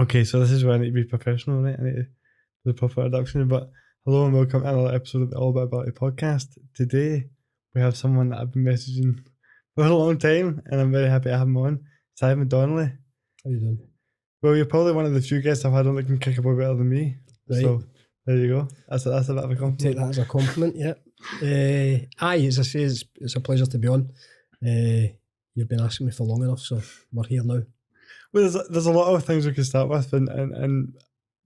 Okay, so this is where I need to be professional, right? I need to do the proper introduction. But hello and welcome to another episode of the All About Ability podcast. Today we have someone that I've been messaging for a long time, and I'm very happy to have him on. Simon Donnelly. How you doing? Well, you're probably one of the few guests I've had on that can kick a ball better than me. Right. So there you go. That's a bit of a compliment. Take that as a compliment, yeah. As I say, it's a pleasure to be on. You've been asking me for long enough, so we're here now. Well, there's a lot of things we can start with, and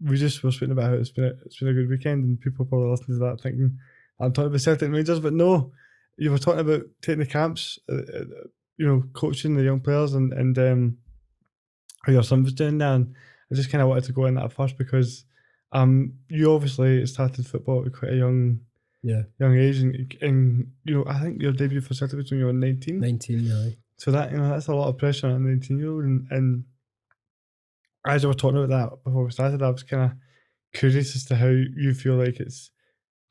we just were speaking about how it's been a good weekend, and people probably listening to that thinking I'm talking about Celtic and Rangers, but no, you were talking about taking the camps, coaching the young players, and how your son was doing that. And I just kind of wanted to go in that first because you obviously started football at quite a young age, and I think your debut for Celtic was when you were 19. 19, yeah. So that's a lot of pressure on a 19-year-old, and as I was talking about that before we started, I was kind of curious as to how you feel like it's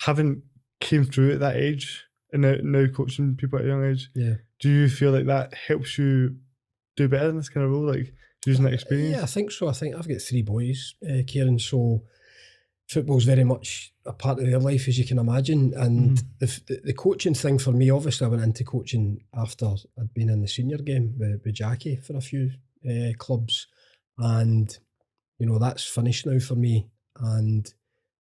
having came through at that age and now coaching people at a young age. Yeah. Do you feel like that helps you do better in this kind of role, like using that experience? Yeah, I think so. I think I've got 3 boys, Kieran, so football's very much a part of their life, as you can imagine. And the coaching thing for me, obviously I went into coaching after I'd been in the senior game with Jackie for a few clubs. And, that's finished now for me. And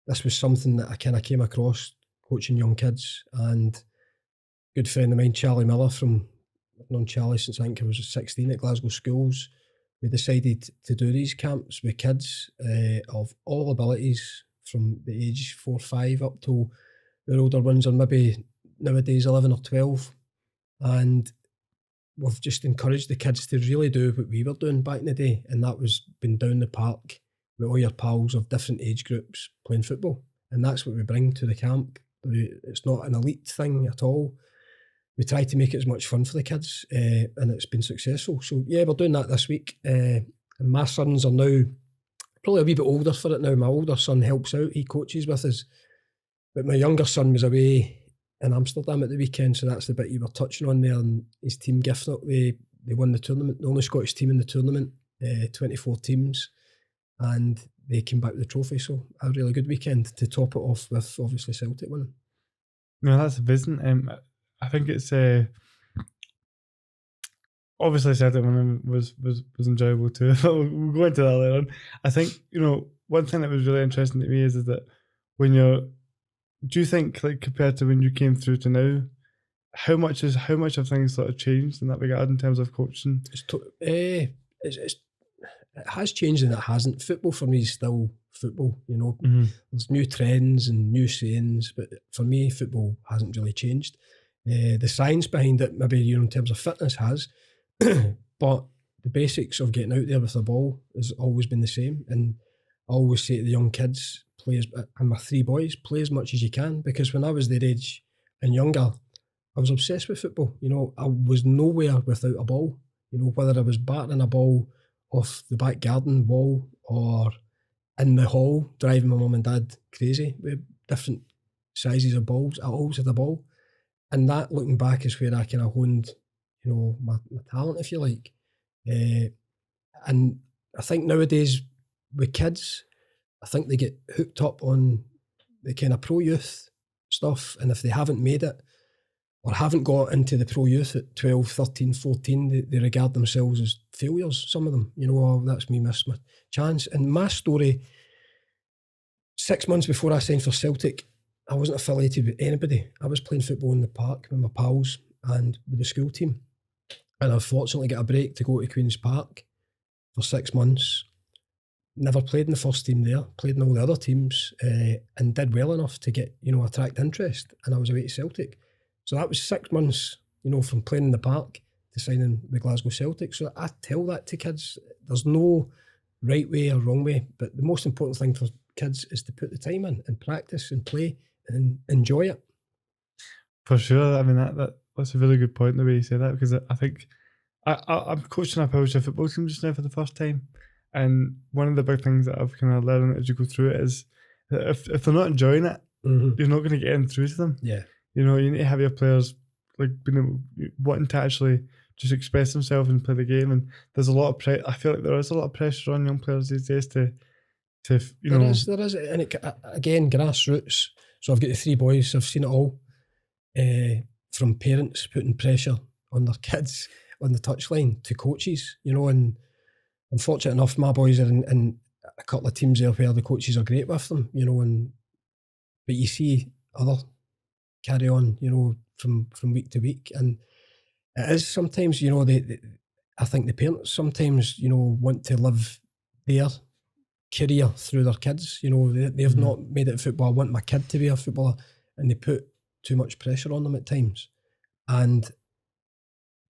this was something that I kind of came across coaching young kids. And a good friend of mine, Charlie Miller, I've known Charlie since I think I was 16 at Glasgow schools. We decided to do these camps with kids of all abilities from the age 4 or 5 up to the older ones are maybe nowadays 11 or 12. And we've just encouraged the kids to really do what we were doing back in the day, and that was being down the park with all your pals of different age groups playing football. And that's what we bring to the camp. It's not an elite thing at all. We try to make it as much fun for the kids, and it's been successful. So yeah, we're doing that this week. And my sons are now probably a wee bit older for it now. My older son helps out, he coaches with us. But my younger son was away in Amsterdam at the weekend, so that's the bit you were touching on there. And his team Giffnock, they won the tournament, the only Scottish team in the tournament, 24 teams, and they came back with the trophy. So a really good weekend to top it off with obviously Celtic winning. No, that's amazing. I think it's obviously Celtic winning was enjoyable too. We'll go into that later on. I think one thing that was really interesting to me is that do you think, like, compared to when you came through to now, how much of things sort of changed in that regard in terms of coaching? It has changed and it hasn't. Football for me is still football. There's new trends and new sayings, but for me, football hasn't really changed. The science behind it, maybe in terms of fitness, has, but the basics of getting out there with the ball has always been the same. And I always say to the young kids, and my 3 boys, play as much as you can, because when I was their age and younger, I was obsessed with football. I was nowhere without a ball. Whether I was batting a ball off the back garden wall or in the hall driving my mum and dad crazy with different sizes of balls, I always had a ball. And that, looking back, is where I kind of honed, my talent, if you like. And I think nowadays with kids, I think they get hooked up on the kind of pro youth stuff, and if they haven't made it or haven't got into the pro youth at 12, 13, 14, they regard themselves as failures, some of them. Oh, that's me, missed my chance. And my story, 6 months before I signed for Celtic, I wasn't affiliated with anybody. I was playing football in the park with my pals and with the school team. And I fortunately got a break to go to Queen's Park for 6 months. Never played in the first team there, played in all the other teams, and did well enough to get, attract interest. And I was away to Celtic. So that was 6 months, from playing in the park to signing with Glasgow Celtic. So I tell that to kids. There's no right way or wrong way, but the most important thing for kids is to put the time in and practice and play and enjoy it. For sure. I mean, that's a really good point, the way you say that, because I think I'm coaching a Powership football team just now for the first time. And one of the big things that I've kind of learned as you go through it is that if they're not enjoying it, you're not going to get in through to them. Yeah. You need to have your players like wanting to actually just express themselves and play the game. And there's a lot of I feel like there is a lot of pressure on young players these days to There is, and again, grassroots. So I've got the three boys. I've seen it all, from parents putting pressure on their kids on the touchline to coaches. And I'm fortunate enough, my boys are in a couple of teams there where the coaches are great with them. But you see other carry on, from week to week, and it is sometimes, I think the parents sometimes, want to live their career through their kids. They've not made it football. I want my kid to be a footballer, and they put too much pressure on them at times. And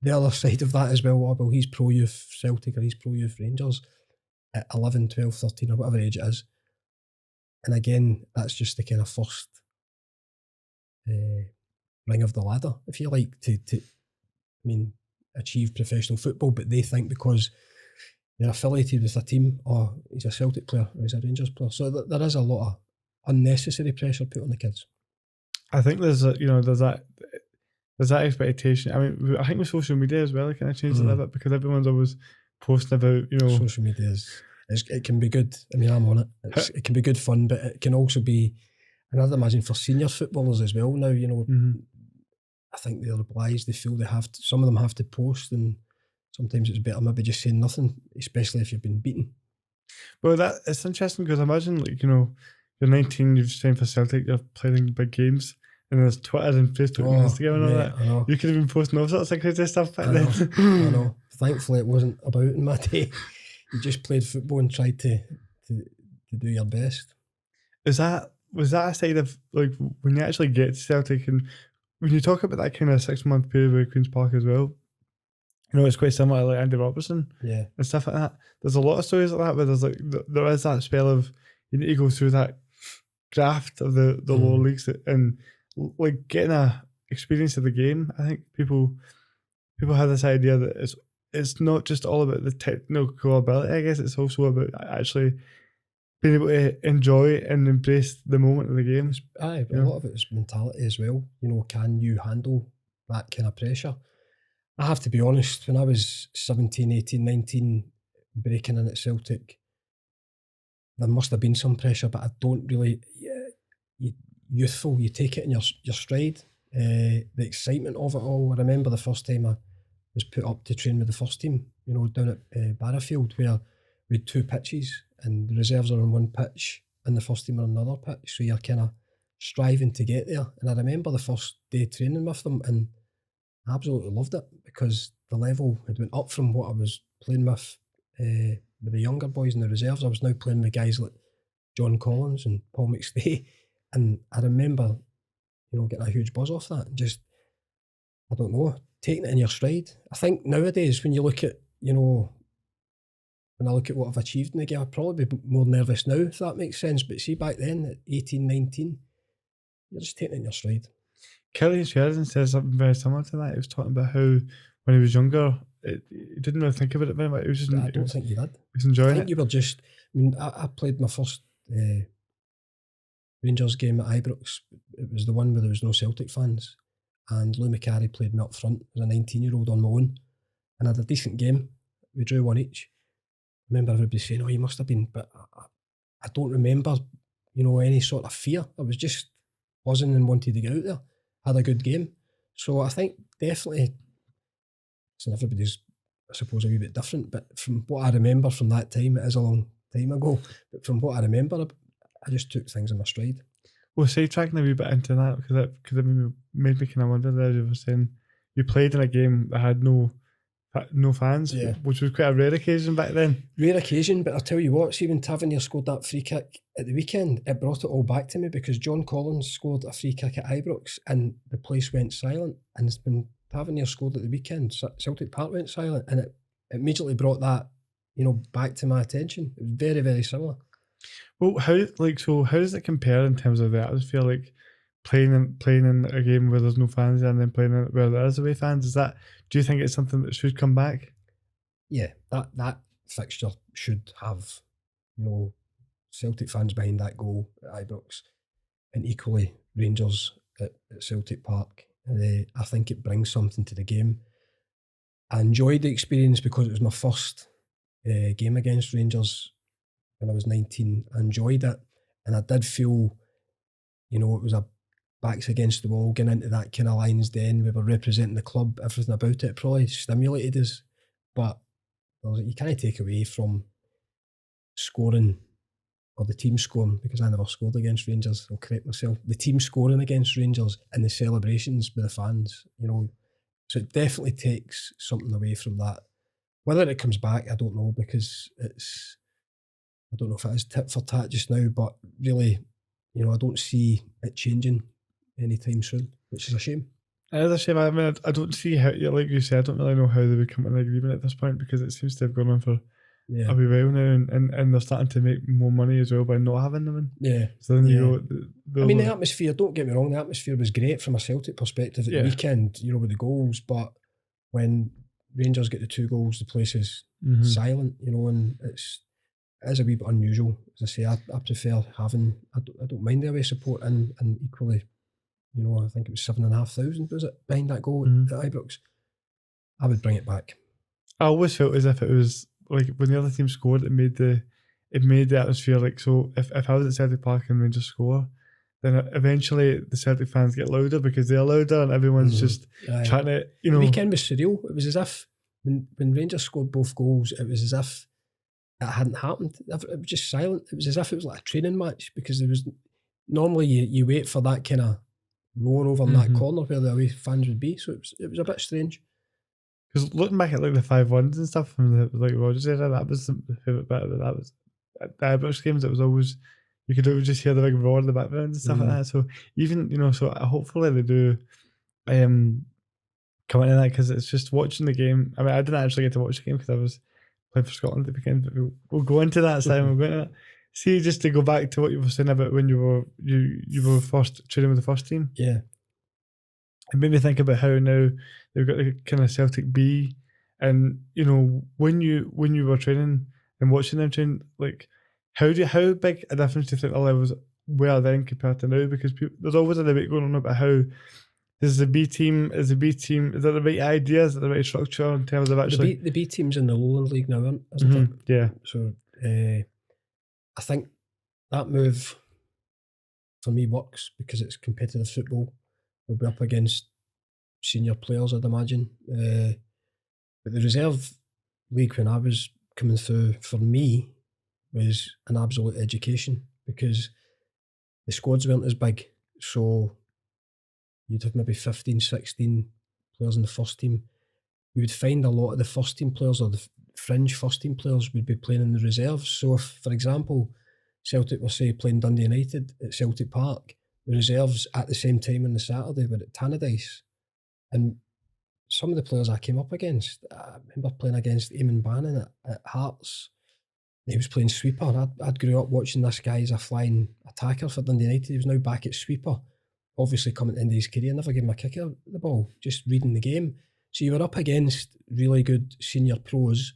the other side of that as well, he's pro youth Celtic or he's pro youth Rangers at 11, 12, 13 or whatever age it is. And again, that's just the kind of first ring of the ladder, if you like, to achieve professional football. But they think because they're affiliated with a team, or he's a Celtic player or he's a Rangers player. So there is a lot of unnecessary pressure put on the kids. I think there's that expectation. I mean, I think with social media as well, it kind of changed a little bit because everyone's always posting about, social media it can be good. I mean, I'm on it. It can be good fun, but it can also be, and I'd imagine for senior footballers as well now, I think they're obliged, they feel they have to, some of them have to post, and sometimes it's better maybe just saying nothing, especially if you've been beaten. Well, it's interesting because imagine, like, you're 19, you've signed for Celtic, you're playing in big games, and there's Twitter and Facebook and Instagram and all that. I know. You could have been posting all sorts of crazy stuff back then. I know. Thankfully, it wasn't about in my day. You just played football and tried to do your best. Was that a side of, like, when you actually get to Celtic, and when you talk about that kind of 6-month period with Queen's Park as well, it's quite similar to like Andy Robertson, and stuff like that. There's a lot of stories like that where there's there is that spell of you need to go through that graft of the lower leagues and like getting a experience of the game. I think people have this idea that it's not just all about the technical ability. I guess it's also about actually being able to enjoy and embrace the moment of the game. A lot of it is mentality as well. Can you handle that kind of pressure? I have to be honest, when I was 17, 18, 19, breaking in at Celtic, there must have been some pressure, but I don't really, youthful, you take it in your stride. The excitement of it all. I remember the first time I was put up to train with the first team, down at Barrafield, where we had two pitches and the reserves are on one pitch and the first team are on another pitch. So you're kind of striving to get there. And I remember the first day training with them, and I absolutely loved it because the level had went up from what I was playing with the younger boys in the reserves. I was now playing with guys like John Collins and Paul McStay, and I remember, getting a huge buzz off that. And just, I don't know, taking it in your stride. I think nowadays when you look at, when I look at what I've achieved in the game, I'd probably be more nervous now, if that makes sense. But see, back then at 18, 19, you're just taking it in your stride. Kelly Sheridan says something very similar to that. He was talking about how when he was younger, he didn't really think about it very much. He was just, I don't think you did. He was enjoying it. I think you were just, I played my first Rangers game at Ibrox. It was the one where there was no Celtic fans, and Lou McCarry played me up front as a 19-year-old on my own, and I had a decent game. We drew one each. I remember everybody saying, "Oh, you must have been," but I don't remember, any sort of fear. I was just buzzing and wanted to get out there. Had a good game. So I think definitely, so everybody's, I suppose, a wee bit different, but from what I remember from that time, it is a long time ago, but from what I remember, I just took things in my stride. Well, sidetracking a wee bit into that, because it made me kind of wonder there. You were saying you played in a game that had no fans, which was quite a rare occasion back then. Rare occasion, but I'll tell you what, see when Tavernier scored that free kick at the weekend, it brought it all back to me because John Collins scored a free kick at Ibrox and the place went silent. And when Tavernier scored at the weekend, Celtic Park went silent, and it immediately brought that, back to my attention. It was very, very similar. Well, how does it compare in terms of the atmosphere? Like playing in a game where there's no fans and then playing where there is away fans. Do you think it's something that should come back? Yeah, that fixture should have, Celtic fans behind that goal at Ibrox, and equally Rangers at Celtic Park. I think it brings something to the game. I enjoyed the experience because it was my first game against Rangers when I was 19. I enjoyed it, and I did feel, it was a backs against the wall, getting into that kind of Lions Den. We were representing the club, everything about it probably stimulated us, but you can't take away from scoring, or the team scoring, because I never scored against Rangers, I'll correct myself, the team scoring against Rangers and the celebrations with the fans, so it definitely takes something away from that. Whether it comes back, I don't know, because I don't know if it is tit for tat just now, but really, I don't see it changing anytime soon, which is a shame. It is a shame. I mean, I don't see how, like you said, I don't really know how they would come to an agreement at this point, because it seems to have gone on for a wee while now, and they're starting to make more money as well by not having them in. Yeah. So then you go. I mean, the atmosphere, don't get me wrong, the atmosphere was great from a Celtic perspective at the weekend, with the goals, but when Rangers get the 2 goals, the place is silent, and it is a wee bit unusual. As I say, I prefer having, I don't mind the away support, and equally, I think it was 7,500, was it, behind that goal at Ibrox? I would bring it back. I always felt as if it was like when the other team scored, it made the atmosphere like, so if I was at Celtic Park and Rangers score, then eventually the Celtic fans get louder because they're louder and everyone's just trying to, The weekend was surreal. It was as if when Rangers scored both goals, it was as if it hadn't happened. It was just silent. It was as if it was like a training match, because there was, normally you wait for that kind of roar over in that corner where the away fans would be, so it was a bit strange. Because looking back at like the 5-1s and stuff from the like Rogers era, that was the favourite bit of it. That was at the Ibrox games. It was always, you could always just hear the big roar in the background and stuff like that. So even so hopefully they do come into that, because it's just watching the game. I mean, I didn't actually get to watch the game because I was playing for Scotland at the weekend, but we'll go into that, Simon. We'll go into that. See, just to go back to what you were saying about when you were first training with the first team. Yeah. It made me think about how now they've got the kind of Celtic B, and when you were training and watching them train, like how big a difference do you think the levels were then compared to now? Because there's always a debate going on about how is the B team, is that the right idea, is that the right structure in terms of actually the B team's in the Lowland League now, isn't it? Yeah. So I think that move for me works because it's competitive football. We'll be up against senior players, I'd imagine. But the reserve league, when I was coming through, for me, was an absolute education, because the squads weren't as big. So you'd have maybe 15, 16 players in the first team. You would find a lot of the first team players, or the fringe first team players, would be playing in the reserves. So if, for example, Celtic were, say, playing Dundee United at Celtic Park, the reserves at the same time on the Saturday were at Tannadice. And some of the players I came up against, I remember playing against Eamon Bannon at Hearts. He was playing sweeper. I'd grew up watching this guy as a flying attacker for Dundee United. He was now back at sweeper, obviously coming to the end of his career. Never gave him a kick at the ball, just reading the game. So you were up against really good senior pros,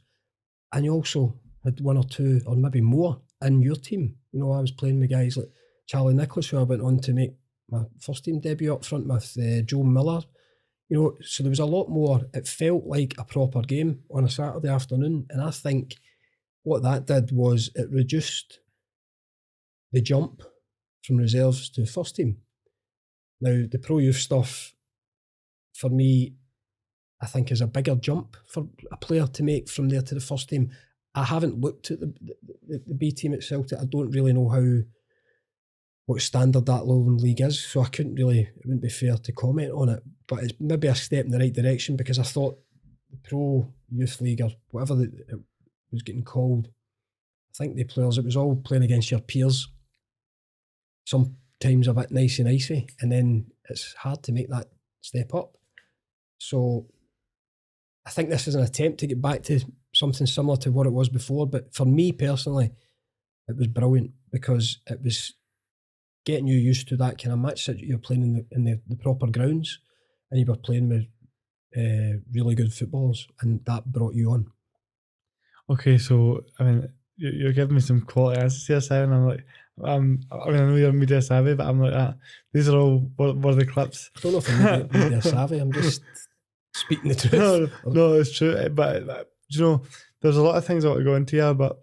and you also had one or two, or maybe more, in your team. I was playing with guys like Charlie Nicholas, who I went on to make my first team debut up front with, Joe Miller. So there was a lot more. It felt like a proper game on a Saturday afternoon, and I think what that did was it reduced the jump from reserves to first team. Now, the pro youth stuff, for me, I think is a bigger jump for a player to make from there to the first team. I haven't looked at the B team at Celtic. I don't really know what standard that Lowland League is, so I couldn't really, it wouldn't be fair to comment on it, but it's maybe a step in the right direction, because I thought the Pro Youth League, or whatever it was getting called, I think the players, it was all playing against your peers, sometimes a bit nicey, and then it's hard to make that step up. So I think this is an attempt to get back to something similar to what it was before, but for me personally, it was brilliant, because it was getting you used to that kind of match that you're playing in the proper grounds, and you were playing with really good footballers, and that brought you on. Okay, so I mean, you're giving me some quality answers here, Simon. I'm like, I mean, I know you're media savvy, but I'm like, these are all were the clips. I don't know if I'm media savvy. I'm just speaking the truth. No, it's true. But you know, there's a lot of things I want to go into here, but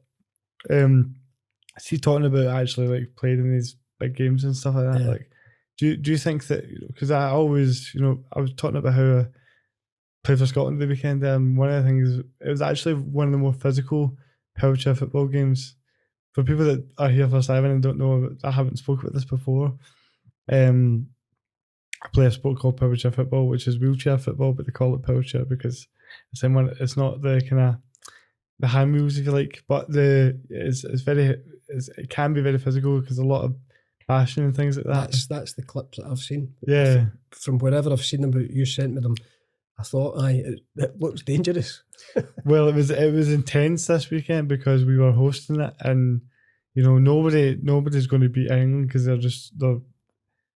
see, talking about actually like playing in these big games and stuff like that. Yeah. Like, do you think that, because I always, I was talking about how I played for Scotland the weekend, and one of the things, it was actually one of the more physical power chair football games. For people that are here for Simon and don't know, I haven't spoken about this before. I play a sport called power chair football, which is wheelchair football, but they call it power chair because it's not the kind of the hand moves, if you like, but it can be very physical because a lot of passion and things like that. That's the clips that I've seen. Yeah. From wherever I've seen them, you sent me them, I thought, it looks dangerous. Well, it was intense this weekend because we were hosting it, and nobody's going to beat England because they're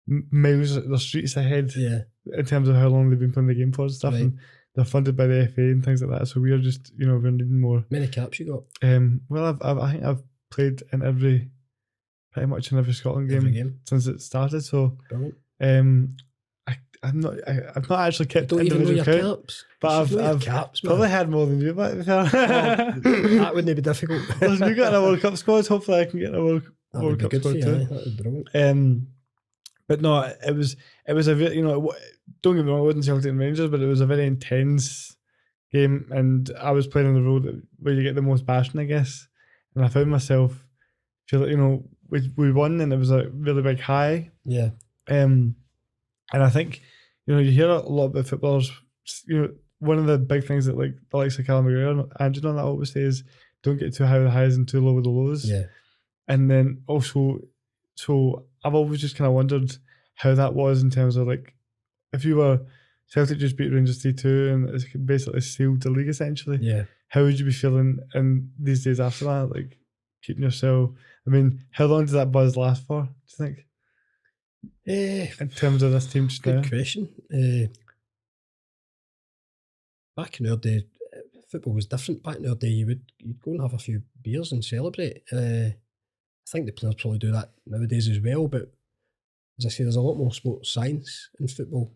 miles, they're streets ahead in terms of how long they've been playing the game for and stuff, and they're funded by the FA and things like that. So we're just we're needing more. Many caps you got? Well, I think I've played in pretty much in every Scotland game since it started. So brilliant. I've not actually kept don't individual even know your caps, but I've caps, probably had more than you. But that wouldn't be difficult. Listen, we got in a World Cup squad. Hopefully, I can get in a World Cup squad too. That would be brilliant. But no, it was a very, don't get me wrong, it wasn't Celtic and Rangers, but it was a very intense game, and I was playing on the road where you get the most passion, I guess, and I found myself feel like we won, and it was a really big high. Yeah. And I think you hear a lot about footballers. One of the big things that like the likes of Callum McGregor and that I always say is don't get too high with the highs and too low with the lows. Yeah. And then also, so I've always just kind of wondered how that was in terms of like, if you were Celtic just beat Rangers 3-2 and it's basically sealed the league essentially. Yeah. How would you be feeling in these days after that? Like keeping yourself. I mean, how long does that buzz last for? Do you think? In terms of this team just now. Good question. Back in our day, football was different. Back in our day, you'd go and have a few beers and celebrate. I think the players probably do that nowadays as well, but as I say, there's a lot more sports science in football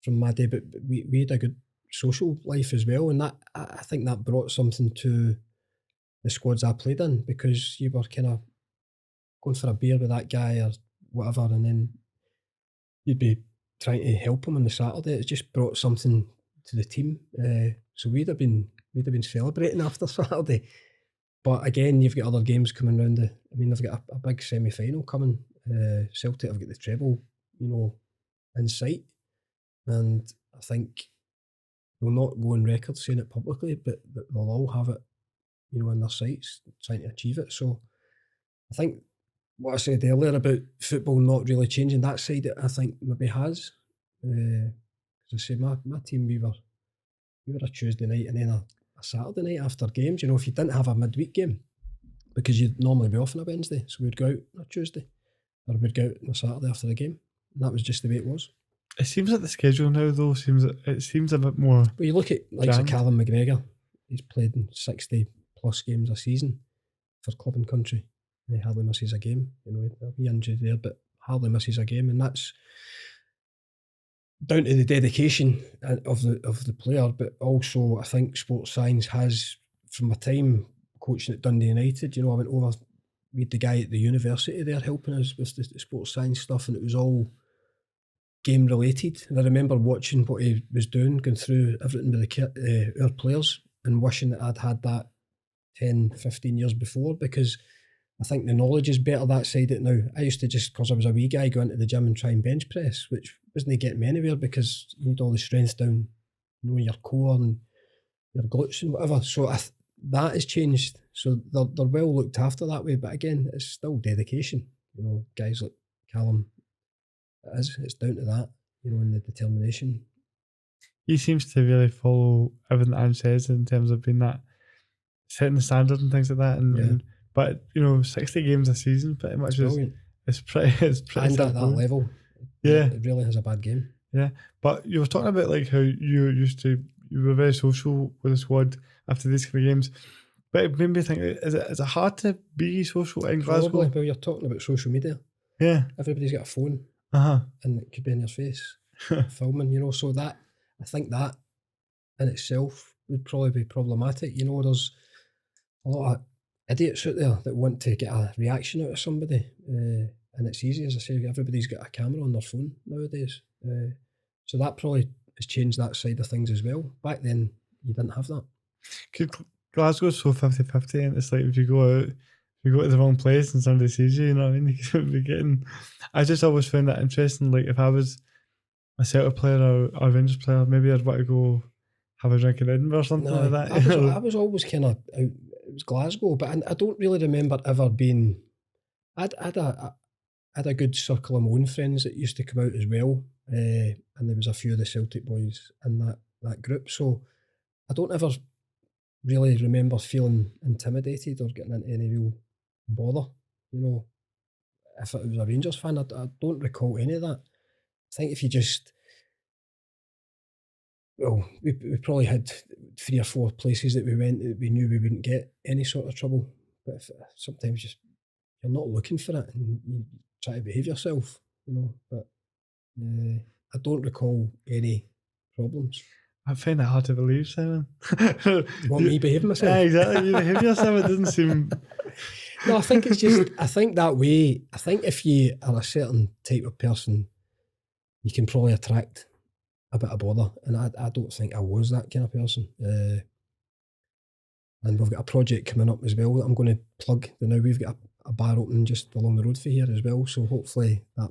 from my day, but we had a good social life as well, and that I think that brought something to the squads I played in, because you were kind of going for a beer with that guy or whatever, and then you'd be trying to help him on the Saturday. It just brought something to the team. So we'd have been celebrating after Saturday. But again, you've got other games coming round. They've got a big semi-final coming. Celtic have got the treble, in sight. And I think they'll not go on record saying it publicly, but they'll all have it, in their sights, trying to achieve it. So I think what I said earlier about football not really changing, that side, I think maybe has. As I say, my team, we were a Tuesday night and then a Saturday night after games. If you didn't have a midweek game, because you'd normally be off on a Wednesday, so we'd go out on a Tuesday, or we'd go out on a Saturday after the game. And that was just the way it was. It seems like the schedule now, though, seems a bit more. But you look at like Callum McGregor, he's played in 60 plus games a season for club and country, and he hardly misses a game. There'll be injury there, but hardly misses a game, and that's down to the dedication of the player. But also, I think sports science has, from my time coaching at Dundee United, I went over, we had the guy at the university there helping us with the sports science stuff, and it was all game related. And I remember watching what he was doing, going through everything with our players, and wishing that I'd had that 10, 15 years before, because I think the knowledge is better that side of it now. I used to, just because I was a wee guy, go into the gym and try and bench press, which wasn't getting me anywhere, because you need all the strength down, your core and your glutes and whatever. So that has changed. So they're well looked after that way. But again, it's still dedication. Guys like Callum, it's down to that, and the determination. He seems to really follow everything Ange says in terms of being that, setting the standard and things like that. But 60 games a season pretty much it's pretty and at that level, it really has a bad game. Yeah, but you were talking about like how you were very social with the squad after these kind of games. But it made me think, is it hard to be social in Glasgow? Well, you're talking about social media. Yeah, everybody's got a phone, and it could be in your face, filming. So that, I think that in itself would probably be problematic. You know, there's a lot of idiots out there that want to get a reaction out of somebody, and it's easy, as I say, everybody's got a camera on their phone nowadays. So that probably has changed that side of things as well. Back then, you didn't have that. Glasgow's so 50-50, and it's like if you go out, if you go to the wrong place and somebody sees you, you know what I mean? You could be getting. I just always found that interesting. Like if I was a Celtic player or a Rangers player, maybe I'd want to go have a drink in Edinburgh or something like that. I was always kind of out. It was Glasgow, but I don't really remember ever being. I'd had a good circle of my own friends that used to come out as well, and there was a few of the Celtic boys in that group. So I don't ever really remember feeling intimidated or getting into any real bother. You know, if it was a Rangers fan, I don't recall any of that. I think if you just, well, we probably had 3 or 4 places that we went that we knew we wouldn't get any sort of trouble. But sometimes just you're not looking for it and you try to behave yourself, you know. But I don't recall any problems. I find that hard to believe, Simon. You want me behaving myself? Yeah, exactly. You behave yourself. It doesn't seem. No, I think it's just. I think that way. I think if you are a certain type of person, you can probably attract a bit of bother, and I don't think I was that kind of person. And we've got a project coming up as well that I'm going to plug. Now we've got a bar opening just along the road for here as well, so hopefully that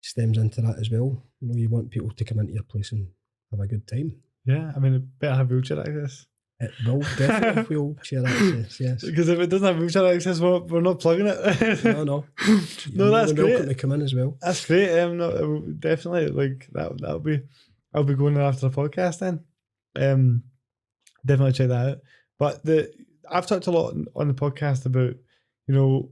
stems into that as well. You know, you want people to come into your place and have a good time. Yeah, I mean, it better have wheelchair access. It will definitely have wheelchair access, yes. Because if it doesn't have wheelchair access, we're not plugging it. No. No, You're that's welcome great. to come in as well. That's great. No, definitely, like that'll be. I'll be going there after the podcast then. Definitely check that out. But I've talked a lot on the podcast about, you know,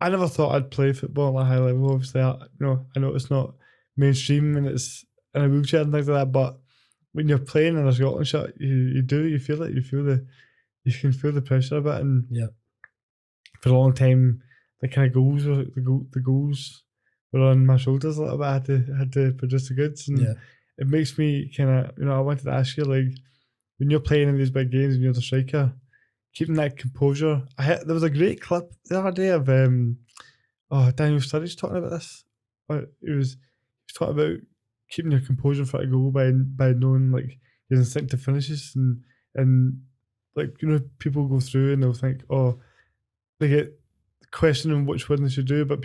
I never thought I'd play football at a high level. Obviously, I know it's not mainstream and it's in a wheelchair and things like that. But when you're playing in a Scotland shirt, you feel it. You can feel the pressure a bit. And yeah, for a long time, the kind of goals were on my shoulders a little bit. I had to produce the goods, and it makes me kind of, you know, I wanted to ask you, like, when you're playing in these big games and you're the striker, keeping that composure. There was a great clip the other day of Daniel Sturridge talking about this. He was talking about keeping your composure in front of goal by knowing like your instinctive finishes and like, you know, people go through and they'll think, oh, they get questioning which one they should do, but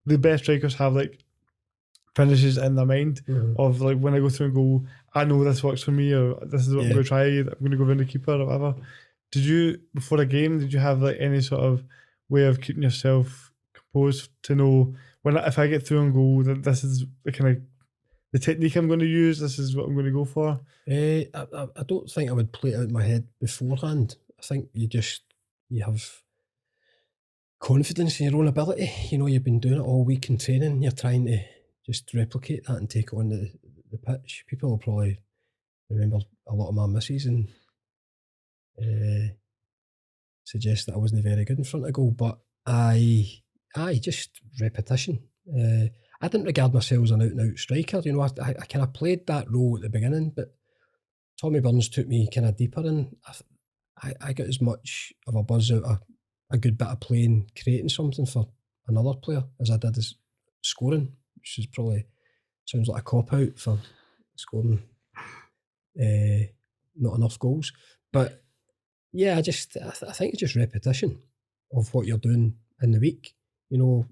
the best strikers have like finishes in their mind of like, when I go through and goal, I know this works for me, or this is what I'm going to try. I'm going to go around the keeper or whatever. Did you, before a game, did you have like any sort of way of keeping yourself composed to know if I get through and goal, that this is the kind of the technique I'm going to use, this is what I'm going to go for? I don't think I would play it out in my head beforehand. I think you have confidence in your own ability. You know, you've been doing it all week in training. You're trying to just replicate that and take it on the pitch. People will probably remember a lot of my misses and suggest that I wasn't very good in front of goal, but I just repetition. I didn't regard myself as an out-and-out striker. You know, I kind of played that role at the beginning, but Tommy Burns took me kind of deeper, and I got as much of a buzz out of a good bit of playing, creating something for another player as I did as scoring, which is probably sounds like a cop-out for scoring not enough goals. But yeah, I think it's just repetition of what you're doing in the week. You know,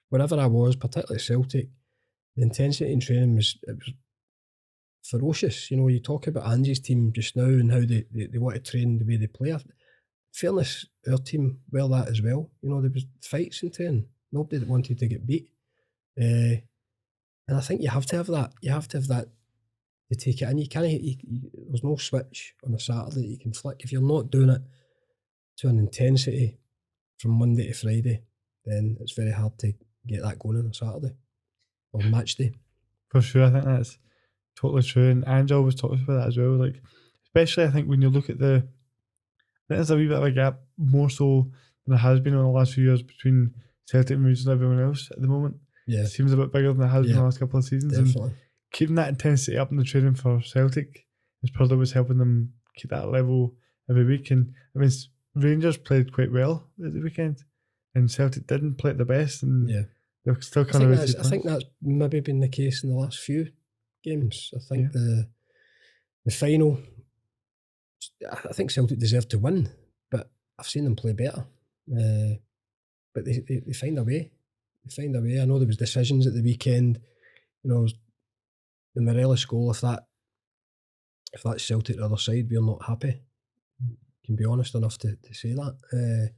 wherever I was, particularly Celtic, the intensity in training was ferocious. You know, you talk about Ange's team just now and how they want to train the way they play. In fairness, our team were that as well. You know, there was fights in training. Nobody that wanted to get beat. And I think you have to have that. You have to have that to take it in. You can't. There's no switch on a Saturday that you can flick. If you're not doing it to an intensity from Monday to Friday, then it's very hard to get that going on a Saturday or match day. For sure, I think that's totally true. And Ange always talks about that as well. Like, especially I think when you look at there's a wee bit of a gap, more so than there has been in the last few years between Celtic and Rangers and everyone else at the moment. Yeah. It seems a bit bigger than it has been the last couple of seasons. Definitely. And keeping that intensity up in the training for Celtic is probably what's helping them keep that level every week. And I mean, Rangers played quite well at the weekend, and Celtic didn't play at the best, and Yeah. they're still I kind of think that's maybe been the case in the last few games. I think the final, I think Celtic deserved to win, but I've seen them play better. But they find a way. They find a way. I know there was decisions at the weekend. You know, the Morelos goal. If that's Celtic the other side, we're not happy. Can be honest enough to say that.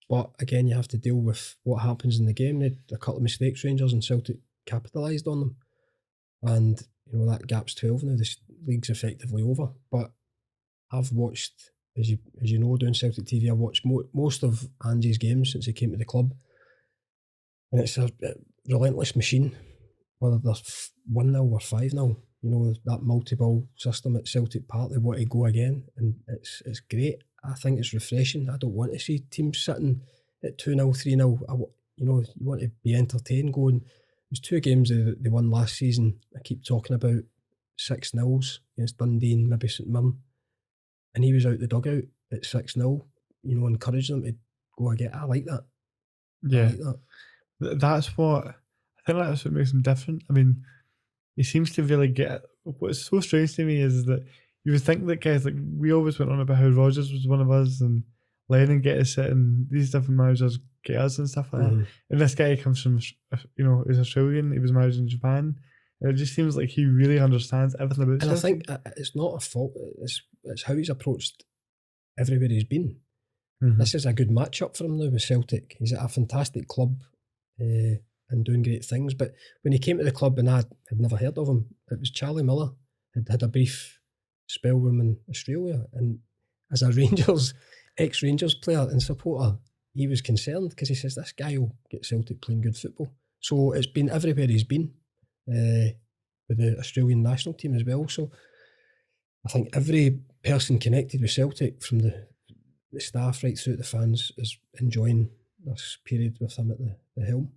But again, you have to deal with what happens in the game. They had a couple of mistakes, Rangers, and Celtic capitalised on them. And you know that gap's 12 now. This league's effectively over. But I've watched, as you know, doing Celtic TV, I've watched most of Ange's games since he came to the club, and it's a relentless machine. Whether they're 1-0 or 5-0, you know that multi-ball system at Celtic Park, they want to go again, and it's great. I think it's refreshing. I don't want to see teams sitting at 2-0, 3-0. You know, you want to be entertained. Going, there's 2 games they won last season. I keep talking about 6-0s against Dundee and maybe St Mirren, and he was out the dugout at 6-0. You know, encouraging them to go again. I like that. Yeah, I like that. That's what I think. That's what makes him different. I mean, he seems to really get it. What's so strange to me is that you would think that guys like we always went on about how Rodgers was one of us and Lennon get us it and these different managers get us and stuff like that. And this guy comes from, you know, he's Australian. He was married in Japan. And it just seems like he really understands everything about And Celtic. I think it's not a fault. It's how he's approached everywhere he's been. This is a good matchup for him now with Celtic. He's at a fantastic club and doing great things. But when he came to the club, and I had never heard of him, it was Charlie Miller had a brief spell with him in Australia. And as a ex-Rangers player and supporter, he was concerned because he says this guy will get Celtic playing good football. So it's been everywhere he's been with the Australian national team as well. So I think every person connected with Celtic, from the staff right through to the fans, is enjoying this period with him at the helm.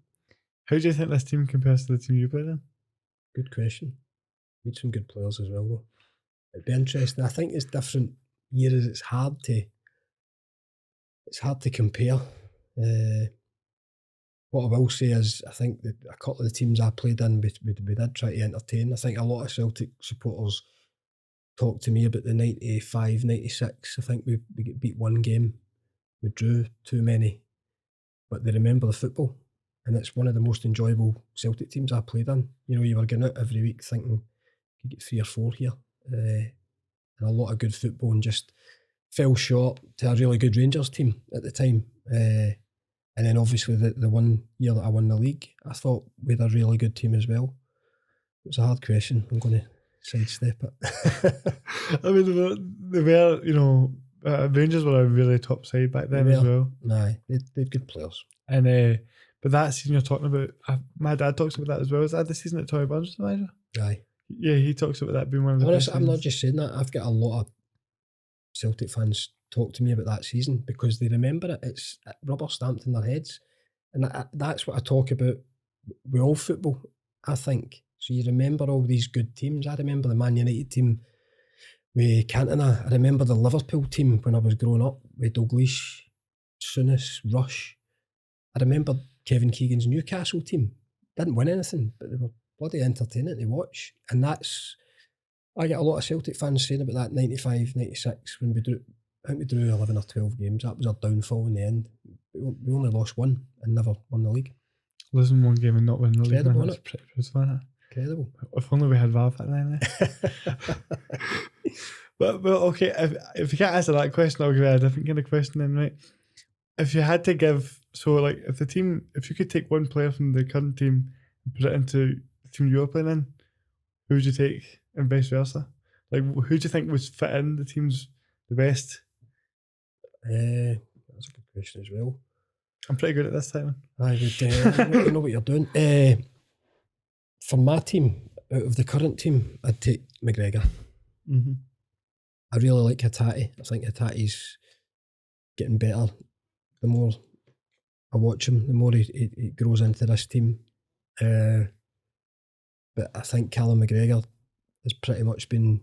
How do you think this team compares to the team you played in? Good question. Need some good players as well, though. It'd be interesting. I think it's different years. It's hard to compare. What I will say is, I think that a couple of the teams I played in, we did try to entertain. I think a lot of Celtic supporters talked to me about the 95, 96. I think we get beat one game. We drew too many. But they remember the football. And it's one of the most enjoyable Celtic teams I played in. You know, you were going out every week thinking you could get 3 or 4 here. And a lot of good football, and just fell short to a really good Rangers team at the time. And then obviously the one year that I won the league, I thought we had a really good team as well. It was a hard question. I'm going to sidestep it. I mean, they were, you know, Rangers were a really top side back then as well. Aye, they had good players. And but that season you're talking about, my dad talks about that as well. Is that the season that Tommy Burns was the manager? Aye. Yeah, he talks about that being one of the best I'm not seasons. just saying that. I've got a lot of Celtic fans talk to me about that season because they remember it. It's rubber stamped in their heads. And that's what I talk about with all football, I think. So you remember all these good teams. I remember the Man United team with Cantona. I remember the Liverpool team when I was growing up with Dalglish, Souness, Rush. I remember Kevin Keegan's Newcastle team. Didn't win anything, but they were bloody entertaining to watch. And I get a lot of Celtic fans saying about that 95, 96 when I think we drew 11 or 12 games. That was our downfall in the end. We only lost one and never won the league. Losing one game and not winning the league, man, that's pretty brutal. Incredible. If only we had Valve back then. But okay, if you can't answer that question, I'll give you a different kind of question then, right? If you had to give, so like if you could take one player from the current team and put it into the team you were playing in, who would you take and vice versa? Like, who do you think would fit in the teams the best? That's a good question as well. I'm pretty good at this time. I would, you know what you're doing. For my team, out of the current team, I'd take McGregor. Mm-hmm. I really like Hatate. I think Hatate's getting better. The more I watch him, the more he grows into this team. But I think Callum McGregor has pretty much been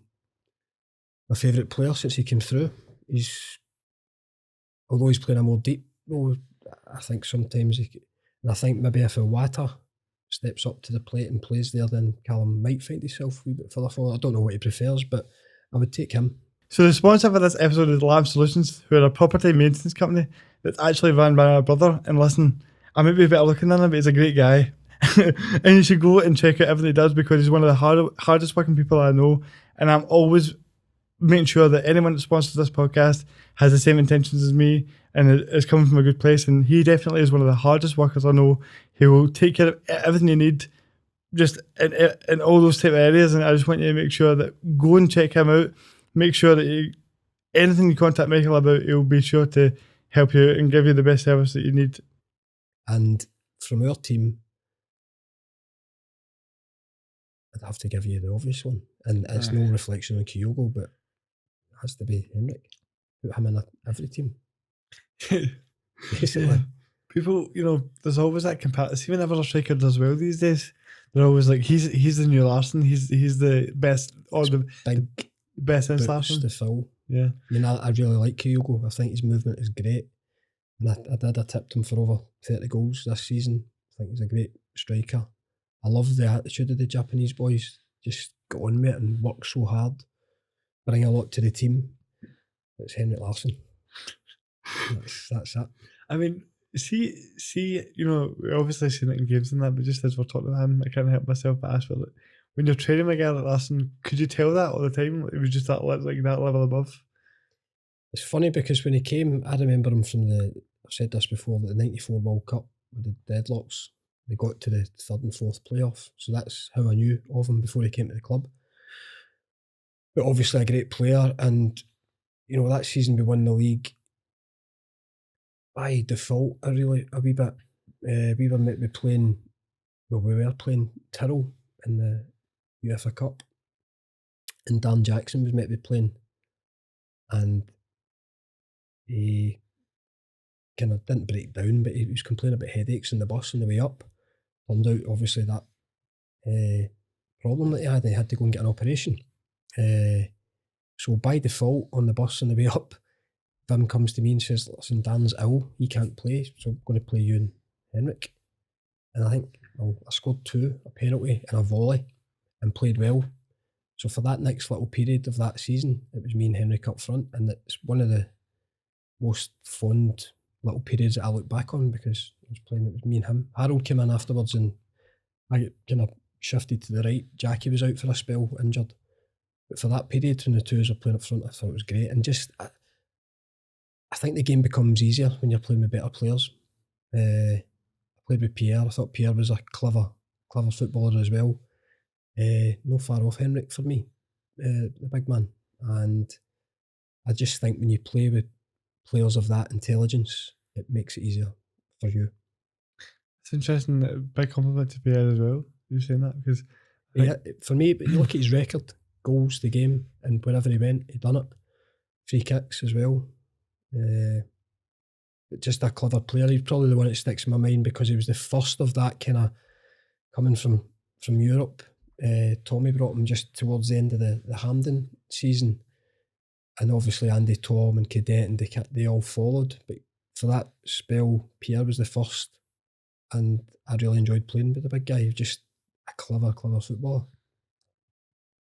my favourite player since he came through. Although he's playing a more deep role, I think sometimes and I think maybe if Iwata steps up to the plate and plays there, then Callum might find himself a wee bit further forward. I don't know what he prefers, but I would take him. So the sponsor for this episode is Lab Solutions, who are a property maintenance company that's actually run by my brother. And listen, I might be better looking than him, but he's a great guy. And you should go and check out everything he does, because he's one of the hardest working people I know. And I'm always making sure that anyone that sponsors this podcast has the same intentions as me and is coming from a good place. And he definitely is one of the hardest workers I know. He will take care of everything you need, just in all those type of areas. And I just want you to make sure that go and check him out. Make sure that anything you contact Michael about, he'll be sure to help you and give you the best service that you need. And from our team, I'd have to give you the obvious one. And it's no reflection on Kyogo, but it has to be Henrik. Put him in every team. Basically. Yeah. People, there's always that comparison. Whenever a striker does well these days, they're always like, he's the new Larson. He's the best, or the best since Larson. To fill. Yeah. I mean, I really like Kyogo. I think his movement is great. And I tipped him for over 30 goals this season. I think he's a great striker. I love the attitude of the Japanese boys. Just get on with it and work so hard. Bring a lot to the team. It's Henrik Larsson. That's it. I mean, see, we obviously seen it in games and that, but just as we're talking about him, I can't help myself but ask, but when you're training a guy like Larsson, could you tell that all the time? Like, it was just that level above. It's funny because when he came, I remember him from I've said this before, the 94 World Cup with the deadlocks. They got to the third and fourth playoff. So that's how I knew of him before he came to the club. But obviously a great player. And, that season we won the league. By default, a wee bit. We were playing Tyrrell in the UEFA Cup. And Dan Jackson was meant to be playing. And he kind of didn't break down, but he was complaining about headaches in the bus on the way up. Turned out, obviously, that problem that he had to go and get an operation. So by default, on the bus on the way up, Vim comes to me and says, listen, Dan's ill, he can't play, so I'm going to play you and Henrik. And I think, I scored 2, a penalty and a volley, and played well. So for that next little period of that season, it was me and Henrik up front, and it's one of the most fond little periods that I look back on, because it was me and him. Harold came in afterwards and I kind of shifted to the right. Jackie was out for a spell, injured. But for that period when the two of us were playing up front, I thought it was great. And just, I think the game becomes easier when you're playing with better players. I played with Pierre. I thought Pierre was a clever footballer as well. No far off Henrik for me, the big man. And I just think when you play with players of that intelligence, it makes it easier for you. It's interesting, big compliment to Pierre as well, you saying that, because for me, but you look at his record, goals, the game, and wherever he went, he done it. Free kicks as well. But just a clever player. He's probably the one that sticks in my mind because he was the first of that kind of coming from Europe. Tommy brought him just towards the end of the Hampden season, and obviously Andy Tom and Cadet and they all followed. But for that spell, Pierre was the first, and I really enjoyed playing with the big guy. He was just a clever footballer.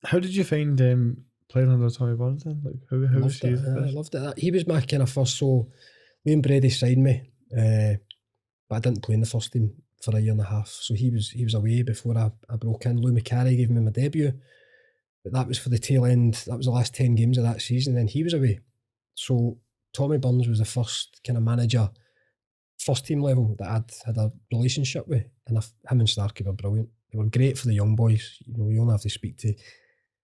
How did you find playing under Tommy Burns then? Like, how was he? I loved it. He was my kind of first. So Liam Brady signed me, but I didn't play in the first team for a year and a half. So he was away before I broke in. Lou McCarry gave me my debut, but that was for the tail end. That was the last 10 games of that season. Then he was away. So Tommy Burns was the first kind of manager, first team level, that I'd had a relationship with, and him and Starkey were brilliant. They were great for the young boys. You only have to speak to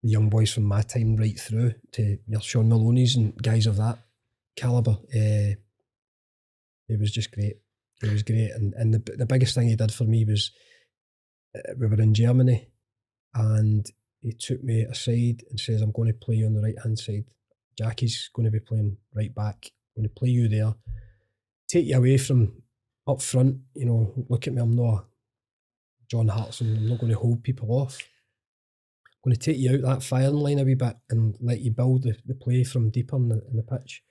the young boys from my time right through to your Sean Maloney's and guys of that calibre. It was just great. It was great. And the biggest thing he did for me was we were in Germany and he took me aside and says, I'm going to play you on the right hand side. Jackie's going to be playing right back. I'm going to play you there. Take you away from up front. Look at me, I'm not a John Hartson, I'm not going to hold people off. I'm going to take you out that firing line a wee bit and let you build the play from deeper in the pitch.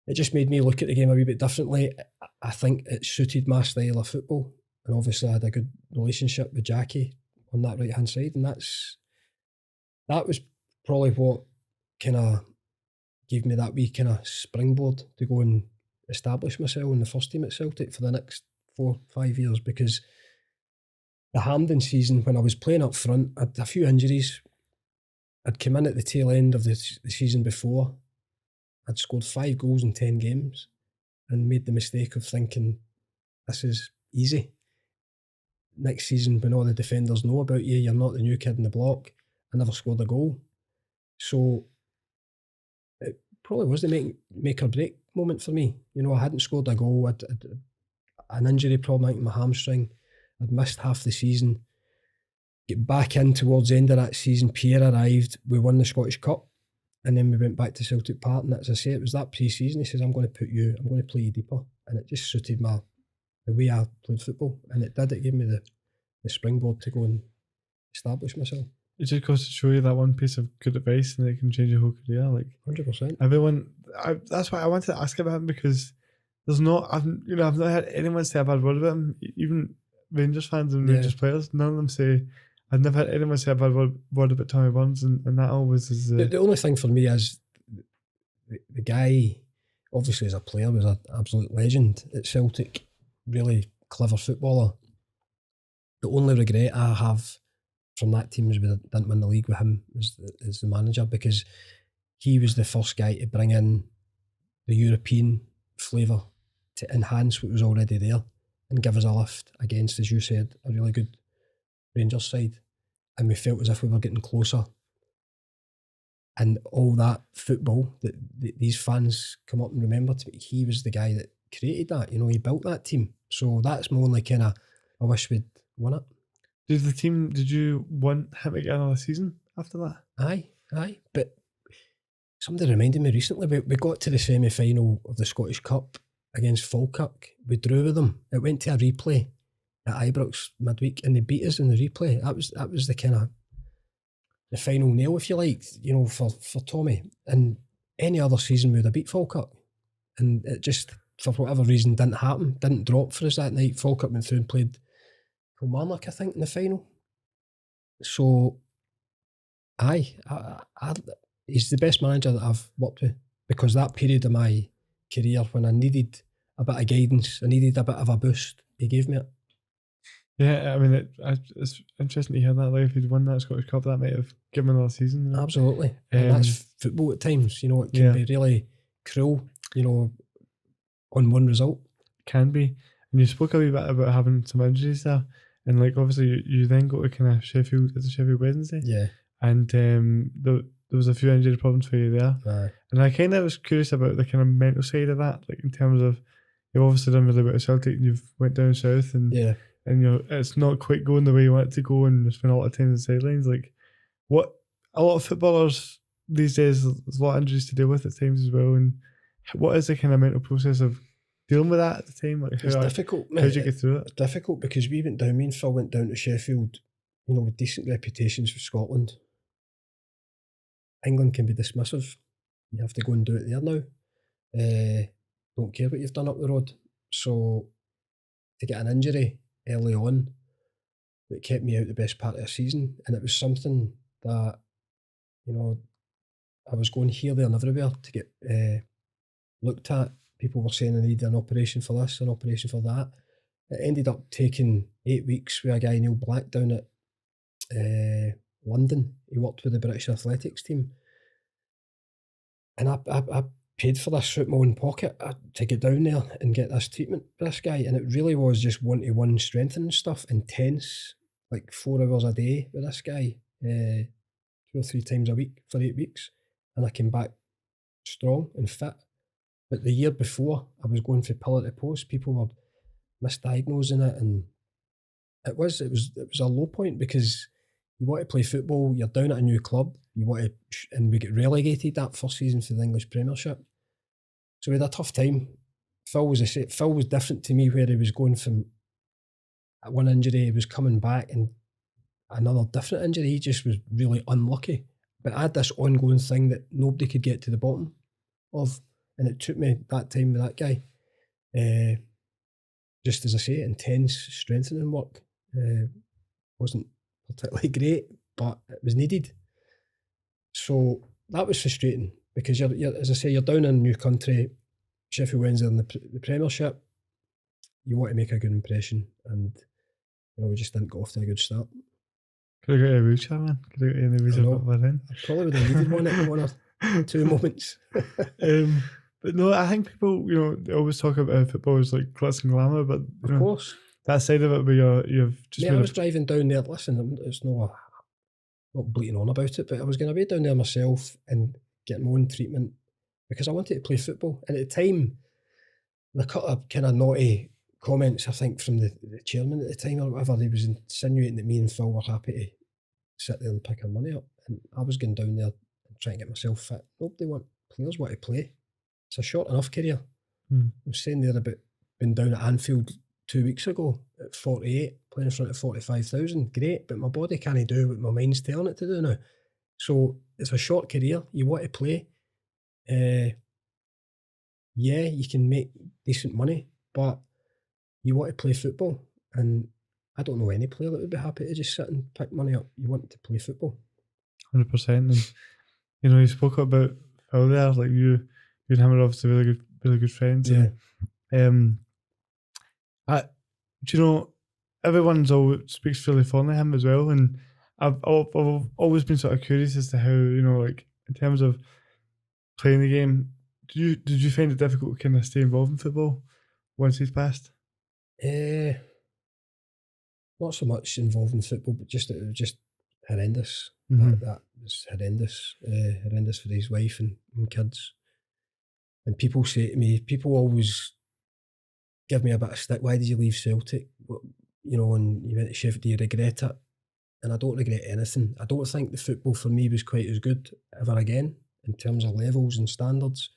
It just made me look at the game a wee bit differently. I think it suited my style of football, and obviously I had a good relationship with Jackie on that right hand side, and that was probably what kind of gave me that wee kind of springboard to go and establish myself in the first team at Celtic for the next 4-5 years, because the Hampden season, when I was playing up front, I had a few injuries. I'd come in at the tail end of the season before. I'd scored 5 goals in 10 games and made the mistake of thinking, this is easy. Next season, when all the defenders know about you, you're not the new kid in the block. I never scored a goal. So it probably was the make or break moment for me. You know, I hadn't scored a goal. I'd an injury problem in my hamstring. I'd missed half the season. Get back in towards the end of that season, Pierre arrived, we won the Scottish Cup, and then we went back to Celtic Park, and as I say, it was that pre-season, he says, I'm going to play you deeper, and it just suited the way I played football, and it gave me the springboard to go and establish myself. It just goes to show you that one piece of good advice and it can change your whole career. Like 100%. That's why I wanted to ask about him, because I've not heard anyone say a bad word about him, even Rangers fans and Rangers players. None of them say. I've never heard anyone say a bad word about Tommy Burns, and that always is. The only thing for me is the guy, obviously as a player, was an absolute legend at Celtic. Really clever footballer. The only regret I have from that team is we didn't win the league with him as the manager, because he was the first guy to bring in the European flavour to enhance what was already there and give us a lift against, as you said, a really good Rangers side. And we felt as if we were getting closer. And all that football that these fans come up and remember to me, he was the guy that created that. You know, he built that team. So that's my only kind of, I wish we'd won it. Did you want him to get another season after that? Aye. But somebody reminded me recently, we got to the semi-final of the Scottish Cup against Falkirk. We drew with them. It went to a replay at Ibrox midweek, and they beat us in the replay. That was the kind of the final nail, if you like, you know, for Tommy. And any other season we would have beat Falkirk, and it just, for whatever reason, didn't happen. Didn't drop for us that night. Falkirk went through and played Kilmarnock, I think, in the final. So, he's the best manager that I've worked with, because that period of my career when I needed a bit of guidance, I needed a bit of a boost, he gave me it. Yeah, I mean, it's interesting to hear that. Like, if he'd won that Scottish Cup, that might have given him another season. You know? Absolutely. And that's football at times, you know, it can be really cruel, you know, on one result. Can be. And you spoke a wee bit about having some injuries there. And, like, obviously, you then go to kind of Sheffield Wednesday. Yeah. And there was a few injury problems for you there. Aye. And I kind of was curious about the kind of mental side of that, like in terms of, you've obviously done really well at Celtic and you've went down south and you know, it's not quite going the way you want it to go, and you spend a lot of time on the sidelines. Like, what a lot of footballers these days, there's a lot of injuries to deal with at times as well. And what is the kind of mental process of dealing with that at the time? Like, it's difficult. How did you get through it? It's difficult because me and Phil went down to Sheffield, you know, with decent reputations for Scotland. England can be dismissive. You have to go and do it there now. Don't care what you've done up the road. So to get an injury early on that kept me out the best part of the season, and it was something that, you know, I was going here, there and everywhere to get looked at. People were saying I needed an operation for this, an operation for that. It ended up taking 8 weeks with a guy, Neil Black, down at London. He worked with the British athletics team. And I paid for this out of my own pocket to get down there and get this treatment for this guy. And it really was just one-to-one strengthening stuff, intense, like 4 hours a day with this guy, 2 or 3 times a week for 8 weeks. And I came back strong and fit. But the year before, I was going from pillar to post. People were misdiagnosing it, and it was a low point, because you want to play football, you're down at a new club, and we get relegated that first season for the English Premiership. So we had a tough time. Phil was different to me, where he was going from one injury, he was coming back, and another different injury. He just was really unlucky. But I had this ongoing thing that nobody could get to the bottom of, and it took me that time with that guy. Just as I say, intense strengthening work. Wasn't particularly great, but it was needed. So that was frustrating because you're as I say, you're down in a new country, Sheffield Wednesday in the Premiership. You want to make a good impression, and we just didn't go off to a good start. Could have got a wheelchair, man. Could have got in the wheelchair by then. I probably would have needed one at one or two moments. But no, I think people, they always talk about football as like glitz and glamour, but of course, that side of it where you've just. Mate, I was driving down there. Listen, it's not bleating on about it, but I was going to be down there myself and get my own treatment because I wanted to play football. And at the time, the cut of kind of naughty comments, I think, from the chairman at the time or whatever, he was insinuating that me and Phil were happy to sit there and pick our money up. And I was going down there and trying to get myself fit. Players want to play. It's a short enough career. I was saying there about being down at Anfield 2 weeks ago at 48, playing in front of 45,000. Great, but my body can't do what my mind's telling it to do now. So it's a short career. You want to play. Yeah, you can make decent money, but you want to play football. And I don't know any player that would be happy to just sit and pick money up. You want to play football. 100%. And, you spoke about Phil there, like you and him are obviously really good friends. Yeah. And, everyone's always speaks really fondly of him as well. And I've always been sort of curious as to how, like in terms of playing the game, did you find it difficult to kind of stay involved in football once he's passed? Not so much involved in football, but it was just horrendous. Mm-hmm. That was horrendous. Horrendous for his wife and kids. And people say to me, people always give me a bit of stick. Why did you leave Celtic? When you went to Sheffield, do you regret it? And I don't regret anything. I don't think the football for me was quite as good ever again in terms of levels and standards.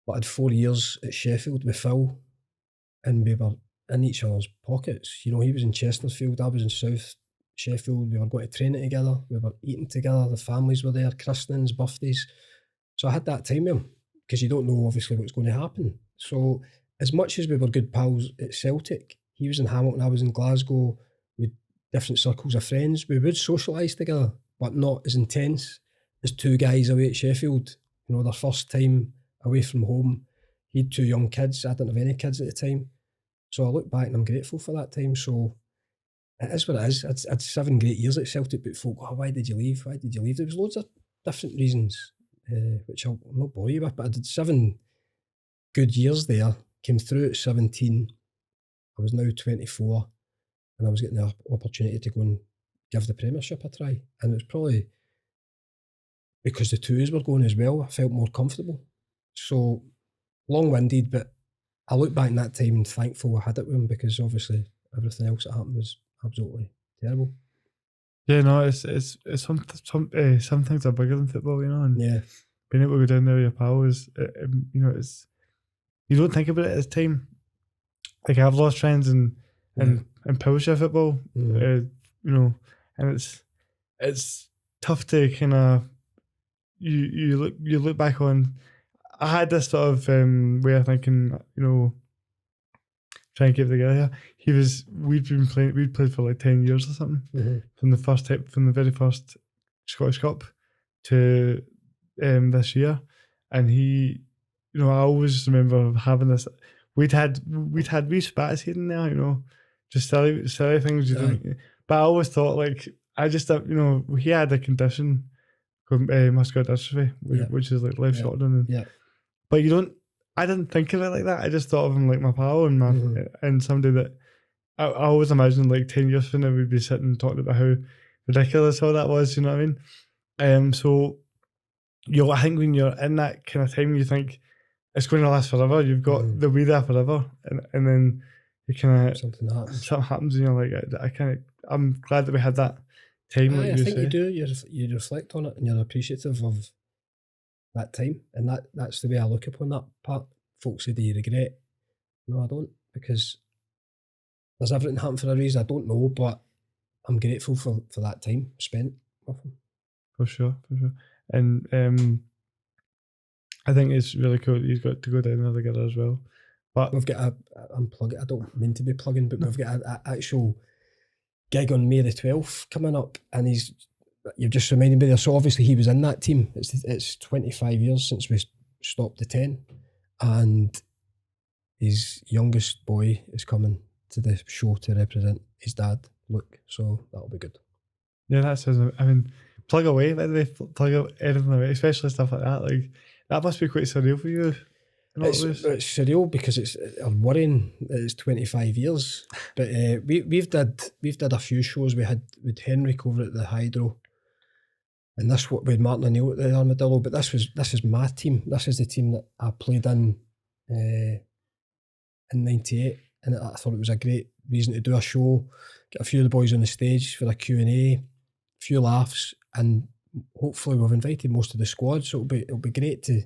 But I had 4 years at Sheffield with Phil, and we were in each other's pockets. He was in Chesterfield, I was in South Sheffield. We were going to training together, we were eating together, the families were there, christenings, birthdays. So I had that time with him because you don't know obviously what's going to happen. So as much as we were good pals at Celtic, he was in Hamilton, I was in Glasgow, with different circles of friends. We would socialise together, but not as intense as two guys away at Sheffield. Their first time away from home. He had 2 young kids. I didn't have any kids at the time. So I look back and I'm grateful for that time. So it is what it is. I had 7 great years at Celtic, but folk, why did you leave? Why did you leave? There was loads of different reasons, which I'll not bore you with, but I did 7 good years there, came through at 17. I was now 24, and I was getting the opportunity to go and give the Premiership a try. And it was probably because the 2s were going as well, I felt more comfortable. So long-winded, but I look back in that time and thankful I had it with him because obviously everything else that happened was absolutely terrible. Yeah, no, it's some things are bigger than football, and yeah, being able to go down there with your pal is, it's you don't think about it as time. Like I've lost friends and Pilshire football, and it's tough to kind of you look back on. I had this sort of way of thinking, trying to keep it together. We'd played for like 10 years or something from the very first Scottish Cup to this year, and he, I always remember having this. We'd had wee spats here and there, just silly things you don't. But I always thought he had a condition called muscular dystrophy, which is like life shortening. But I didn't think of it like that. I just thought of him like my pal and and somebody that I always imagined like 10 years from now we'd be sitting talking about how ridiculous all that was, you know what I mean? So I think when you're in that kind of time, you think it's going to last forever. You've got the we there forever, and then you kind of something happens, and you're like, I'm glad that we had that time. I think you do. You reflect on it, and you're appreciative of that time, and that's the way I look upon that part. Folks say, "Do you regret?" No, I don't, because Does everything happen for a reason? I don't know, but I'm grateful for that time spent with him. For sure. And I think it's really cool that he's got to go down there together as well. But We've got I don't mean to be plugging, but we've got an actual gig on May the 12th coming up, and you've just reminded me there. So obviously he was in that team. It's 25 years since we stopped the 10, and his youngest boy is coming to the show to represent his dad, Luke. So that'll be good. yeah, that sounds. I mean, plug away. By the way, plug anything away, especially stuff like that. Like that must be quite surreal for you. It's surreal because it's worrying that it's 25 years. But we've did a few shows. We had with Henrik over at the Hydro, and this with Martin O'Neill at the Armadillo. But this is my team. This is the team that I played in '98, and I thought it was a great reason to do a show. Get a few of the boys on the stage for a Q&A, a few laughs, and hopefully we've invited most of the squad. So it'll be great to.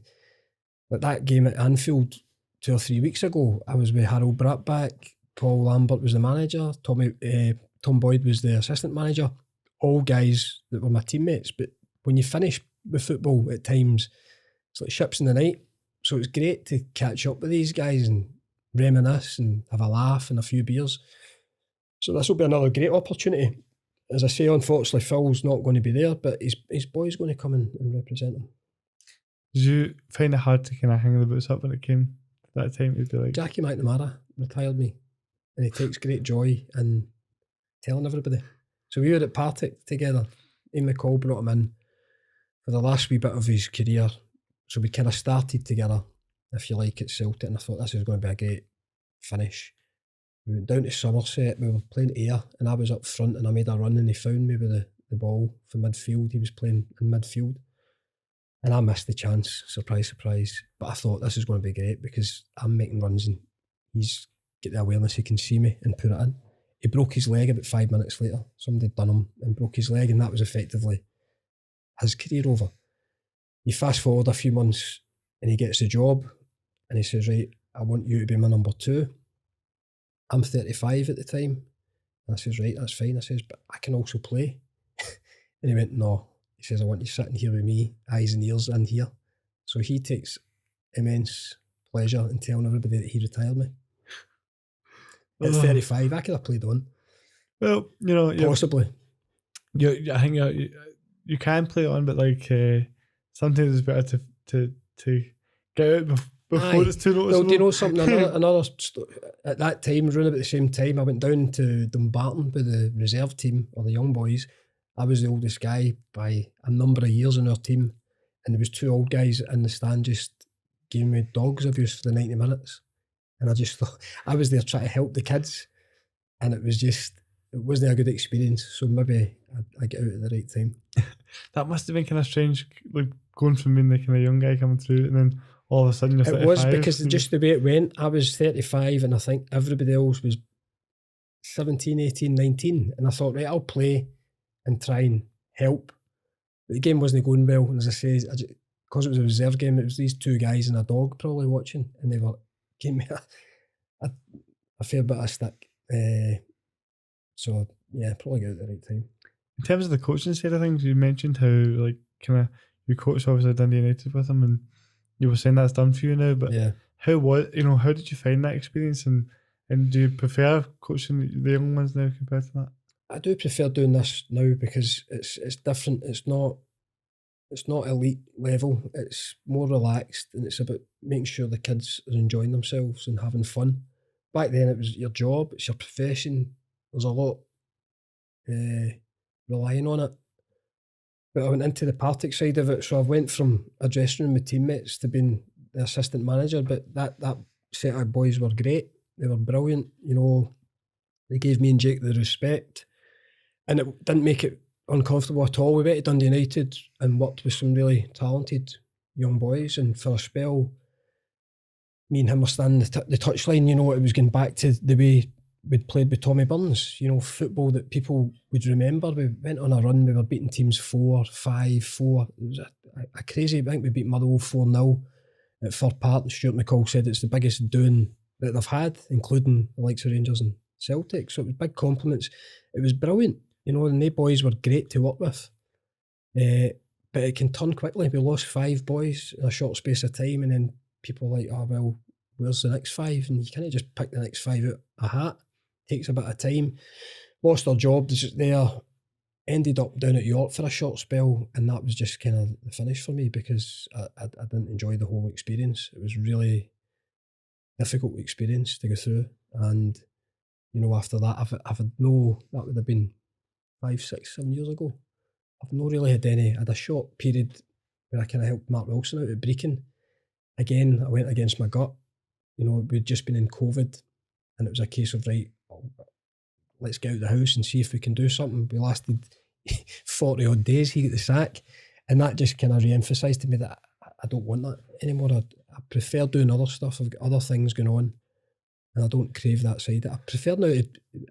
Like that game at Anfield 2 or 3 weeks ago, I was with Harold Bratback, Paul Lambert was the manager, Tom Boyd was the assistant manager, all guys that were my teammates. But when you finish with football at times, it's like ships in the night. So it's great to catch up with these guys and reminisce and have a laugh and a few beers. So this will be another great opportunity. As I say, unfortunately, Phil's not going to be there, but his boy's going to come in and represent him. Did you find it hard to kind of hang the boots up when it came to that time? You'd be like, Jackie McNamara retired me, and he takes great joy in telling everybody. So we were at Partick together. Ian McCall brought him in for the last wee bit of his career. So we kind of started together, if you like, at Celtic, and I thought this was going to be a great finish. We went down to Somerset, we were playing Ayr, and I was up front, and I made a run, and he found me with the ball from midfield. He was playing in midfield. And I missed the chance, surprise, surprise. But I thought this is going to be great because I'm making runs and he's got the awareness he can see me and put it in. He broke his leg about 5 minutes later. Somebody had done him and broke his leg, and that was effectively his career over. You fast forward a few months and he gets a job and he says, right, I want you to be my number 2. I'm 35 at the time. And I says, right, that's fine. I says, but I can also play. And he went, no. He says, I want you sitting here with me, eyes and ears in here. So he takes immense pleasure in telling everybody that he retired me. At 35, I could have played on. Well, you know, possibly. I think you can play on, but like sometimes it's better to get out before it's too noticeable. Well, do you know something? Another at that time, around about the same time, I went down to Dumbarton with the reserve team or the young boys. I was the oldest guy by a number of years in our team, and there was 2 old guys in the stand just giving me dogs abuse for the 90 minutes. And I just thought, I was there trying to help the kids, and it wasn't a good experience. So maybe I get out at the right time. That must have been kind of strange, like going from being the kind of young guy coming through, and then all of a sudden you're 35. It was because just the way it went, I was 35, and I think everybody else was 17, 18, 19. And I thought, right, I'll play and try and help. But the game wasn't going well, and as I say, because it was a reserve game, it was these 2 guys and a dog probably watching, and they were giving me a fair bit of stick. So yeah, probably got out at the right time. In terms of the coaching side of things, you mentioned how like kind of you coached obviously Dundee United with him, and you were saying that's done for you now. But yeah, how did you find that experience, and do you prefer coaching the young ones now compared to that? I do prefer doing this now because it's different. It's not elite level. It's more relaxed, and it's about making sure the kids are enjoying themselves and having fun. Back then, it was your job, it's your profession. There's a lot relying on it. But I went into the Partick side of it, so I went from a dressing room with teammates to being the assistant manager. But that set of boys were great. They were brilliant. You know, they gave me and Jake the respect. And it didn't make it uncomfortable at all. We went to Dundee United and worked with some really talented young boys, and for a spell, me and him were standing the touchline. You know, it was going back to the way we'd played with Tommy Burns. You know, football that people would remember. We went on a run. We were beating teams 4-5-4. It was a crazy. I think we beat Motherwell 4-0 at Fir Park. And Stuart McCall said it's the biggest doing that they've had, including the likes of Rangers and Celtic, so it was big compliments. It was brilliant, and they boys were great to work with. But it can turn quickly. We lost 5 boys in a short space of time, and then people are like, oh, well, where's the next 5? And you can't just pick the next 5 out a hat. It takes a bit of time. Lost our jobs there, ended up down at York for a short spell, and that was just kind of the finish for me because I didn't enjoy the whole experience. It was really difficult experience to go through. And, after that, I've had that would have been 5, 6, 7 years ago. I've not really had any. I had a short period where I kind of helped Mark Wilson out at Brecon. Again, I went against my gut. We'd just been in COVID, and it was a case of, right, let's get out the house and see if we can do something. We lasted 40 odd days, he got the sack, and that just kind of re-emphasised to me that I don't want that anymore. I prefer doing other stuff. I've got other things going on, and I don't crave that side. I prefer now to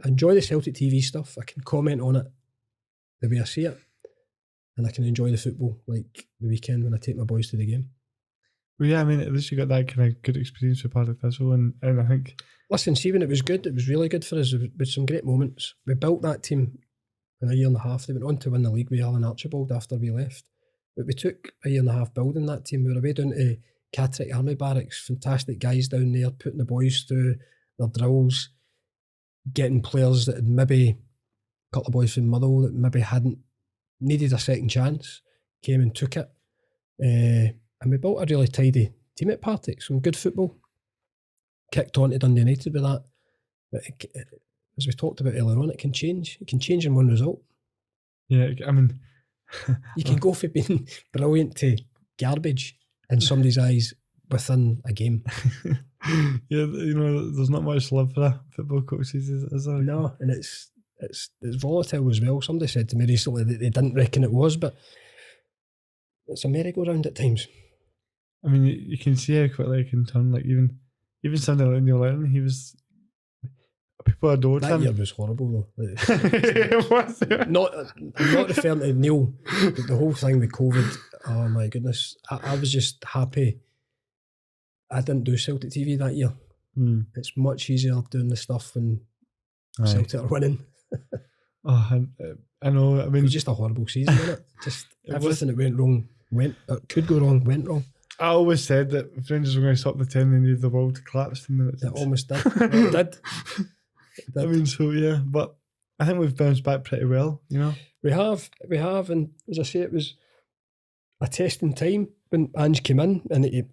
enjoy the Celtic TV stuff. I can comment on it the way I see it, and I can enjoy the football, like the weekend when I take my boys to the game. Well, yeah, I mean, at least you got that kind of good experience with Partick Thistle, and I think... Listen, see, when it was good, it was really good for us with some great moments. We built that team in a year and a half. They went on to win the league with Alan Archibald after we left. But we took a year and a half building that team. We were away down to Catterick Army Barracks, fantastic guys down there, putting the boys through their drills, getting players that had maybe, a couple of boys from Motherwell that maybe hadn't needed a second chance, came and took it. And we built a really tidy team at Partick, some good football. Kicked on to Dundee United with that. But as we talked about earlier on, it can change. It can change in one result. Yeah, I mean... you can go from being brilliant to garbage in somebody's eyes within a game. Yeah, there's not much love for a football coach, is there? No, and it's volatile as well. Somebody said to me recently that they didn't reckon it was, but it's a merry-go-round at times. I mean, you can see how quickly it can turn. Like even somebody like Neil Lennon, he was... People adored him. That year was horrible though. It was. I'm not referring to Neil, but the whole thing with COVID, oh my goodness. I was just happy I didn't do Celtic TV that year. It's much easier doing the stuff when Celtic are winning. Oh, I know. I mean, it was just a horrible season, wasn't it? Just everything that went wrong could go wrong, went wrong. I always said that if Rangers were going to stop the 10, they needed the world to collapse, and it almost did. It did. I mean, so yeah, but I think we've bounced back pretty well, We have, and as I say, it was a testing time when Ange came in, and it,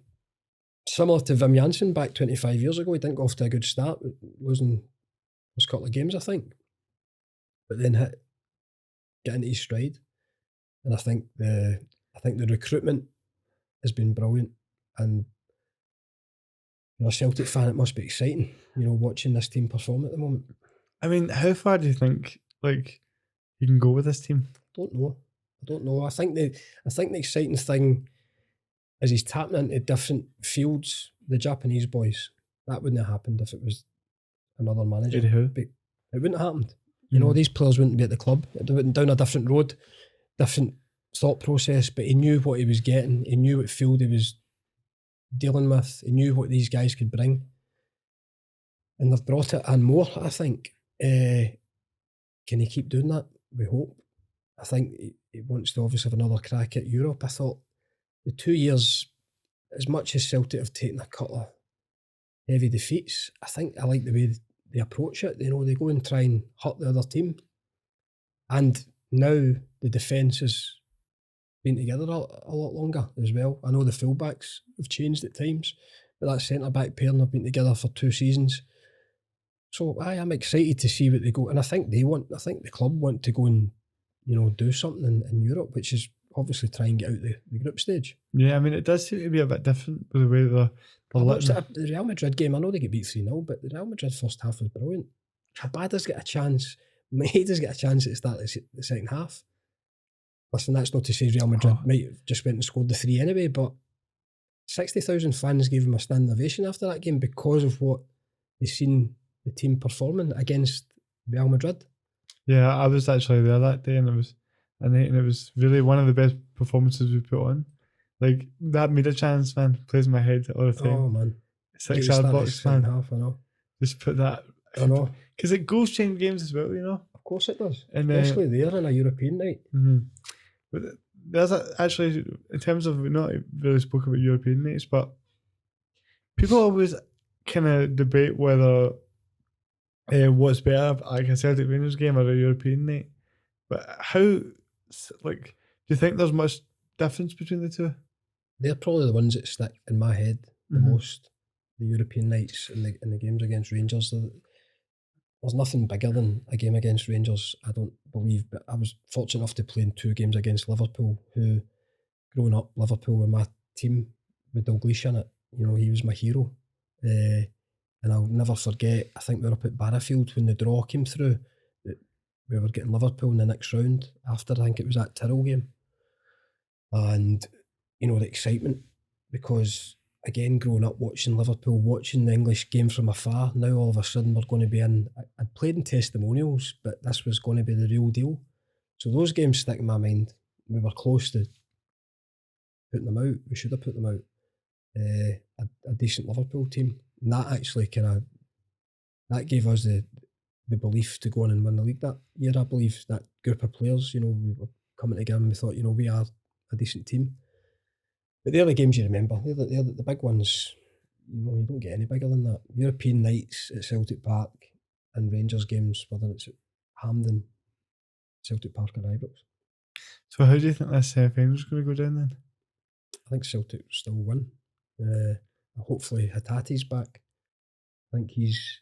similar to Wim Jansen back 25 years ago, he didn't go off to a good start, losing first couple of games, I think, but then get into his stride, and I think the recruitment has been brilliant, and a Celtic fan, it must be exciting, watching this team perform at the moment. I mean, how far do you think you can go with this team? I don't know. I think the exciting thing is he's tapping into different fields. The Japanese boys, that wouldn't have happened if it was another manager. It wouldn't have happened. These players wouldn't be at the club. They went down a different road, different thought process, but he knew what he was getting. He knew what field he was dealing with. He knew what these guys could bring, and they've brought it and more, I think. Can he keep doing that? We hope. I think he wants to obviously have another crack at Europe. I thought the 2 years, as much as Celtic have taken a couple of heavy defeats, I think I like the way they approach it. They go and try and hurt the other team, and now the defence has been together a lot longer as well. I know the fullbacks have changed at times, but that centre-back pairing have been together for 2 seasons. So I am excited to see what they go, and I think the club want to go and do something in Europe, which is obviously try and get out the group stage. Yeah, I mean, it does seem to be a bit different with the way they're the Real Madrid game, I know they get beat 3-0, but the Real Madrid first half was brilliant. Abada's got a chance. Maeda's got a chance at the start of the second half. Listen, that's not to say Real Madrid might have just went and scored the 3 anyway, but 60,000 fans gave him a standing ovation after that game because of what they've seen the team performing against Real Madrid. Yeah, I was actually there that day, and it was really one of the best performances we put on. Like, that Maida chance, man, plays in my head all the time. Oh man, 6-yard box, man. Half, I know. Just put that I know. Because it goals change games as well, Of course it does. And, Especially there on a European night. But there's actually, in terms of, we've not really spoke about European nights, but people always kind of debate whether what's better, like a Celtic Rangers game or a European night. But do you think there's much difference between the two? They're probably the ones that stick in my head the most. The European nights and the games against Rangers. There's nothing bigger than a game against Rangers, I don't believe. But I was fortunate enough to play in 2 games against Liverpool, who, growing up, Liverpool were my team with Dalglish in it. He was my hero. And I'll never forget, I think we were up at Barrafield when the draw came through. We were getting Liverpool in the next round after, I think it was that Tyrrell game. And, the excitement, because, again, growing up watching Liverpool, watching the English game from afar, now all of a sudden we're going to be in, I'd played in testimonials, but this was going to be the real deal. So those games stick in my mind. We were close to putting them out. We should have put them out. A decent Liverpool team. And that actually that gave us the belief to go on and win the league that year. I believe that group of players, we were coming together and we thought, we are a decent team. But they're the games you remember. They're the big ones. You don't get any bigger than that. European nights at Celtic Park and Rangers games, whether it's at Hampden, Celtic Park or Ibrox. So how do you think this final's going to go down then? I think Celtic will still win. Hopefully Hatate's back. I think he's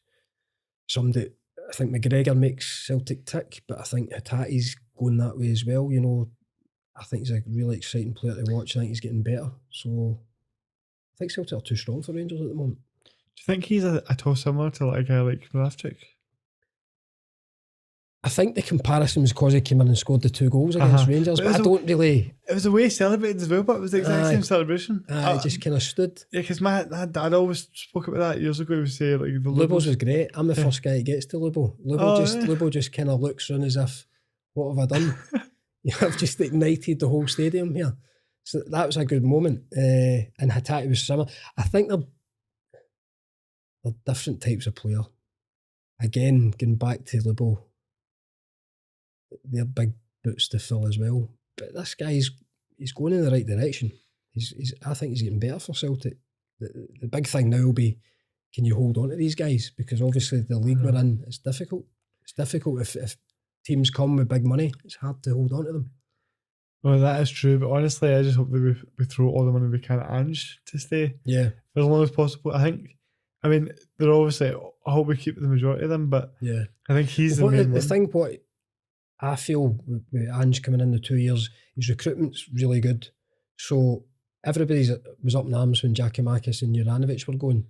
somebody. I think McGregor makes Celtic tick, but I think Hatate's going that way as well. I think he's a really exciting player to watch. I think he's getting better. So I think Celtic are too strong for Rangers at the moment. Do you think he's at all similar to a guy like Mravchik? I think the comparison was because he came in and scored the 2 goals against Rangers, but I don't really... It was the way he celebrated as well, but it was the exact same celebration. It just kind of stood. Yeah, because my dad always spoke about that years ago. He would say, the Lubbo's was great. I'm the first guy that gets to Lubo. Lubo just kind of looks around as if, what have I done? I've just ignited the whole stadium here. So that was a good moment. And Hatate was similar. I think they're different types of player. Again, going back to Lubo, they're big boots to fill as well. But this guy's going in the right direction. I think he's getting better for Celtic. The big thing now will be, can you hold on to these guys? Because obviously the league we're in, it's difficult. It's difficult if teams come with big money. It's hard to hold on to them. Well, that is true, but honestly, I just hope that we throw all the money we can at Ange to stay. Yeah. For as long as possible. They're obviously, I hope we keep the majority of them, but yeah, I think he's the main one. The thing, what I feel with Ange coming in the 2 years, his recruitment's really good. So everybody was up in arms when Giakoumakis and Juranovic were going.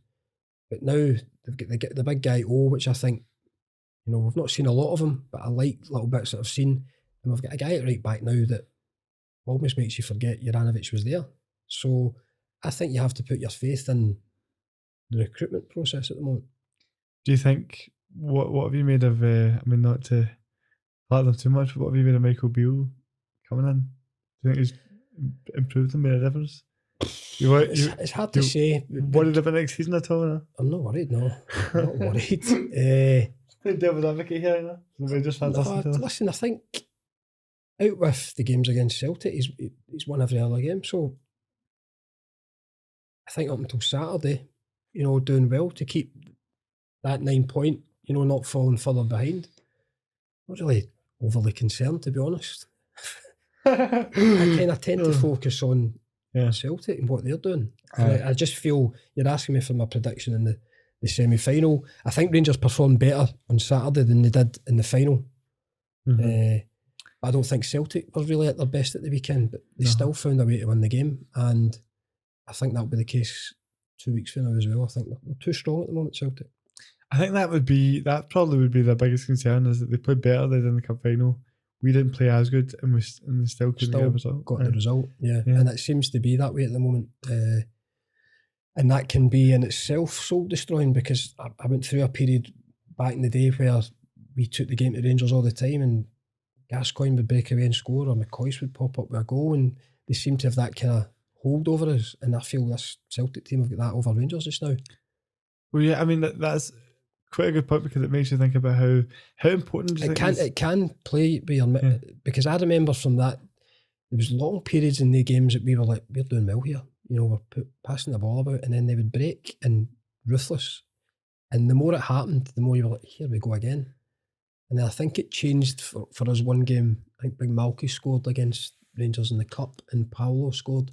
But now they've got the big guy which I think, we've not seen a lot of him, but I like little bits that I've seen. And we've got a guy at right back now that almost makes you forget Juranovic was there. So I think you have to put your faith in the recruitment process at the moment. Do you think, what have you made of, not to flatter them too much, but what have you made of Michael Beale coming in? Do you think he's improved them, made a difference? It's hard to say. Worried about next season at all? No? I'm not worried, no. I'm not worried. Devil's advocate here, Listen, I think out with the games against Celtic, he's won every other game. So I think up until Saturday, doing well to keep that 9 point, not falling further behind. Not really overly concerned, to be honest. I kind of tend to focus on Celtic and what they're doing. I just feel you're asking me for my prediction in the semi-final. I think Rangers performed better on Saturday than they did in the final. I don't think Celtic were really at their best at the weekend, but they still found a way to win the game, and I think that'll be the case 2 weeks from now as well. I think they're too strong at the moment, Celtic. I think that probably would be the biggest concern, is that they played better than in the cup final. We didn't play as good, and we still couldn't get a result. Got the result, yeah. And it seems to be that way at the moment. And that can be in itself soul-destroying, because I went through a period back in the day where we took the game to Rangers all the time, and Gascoigne would break away and score, or McCoist would pop up with a goal, and they seem to have that kind of hold over us. And I feel this Celtic team have got that over Rangers just now. Well, yeah, that's quite a good point because it makes you think about how important do you think It can play with your because I remember from that there was long periods in the games that we were like, we're doing well here. We're passing the ball about, and then they would break and ruthless. And the more it happened, the more you were like, here we go again. And I think it changed for us one game. I think Big Malky scored against Rangers in the Cup and Paolo scored.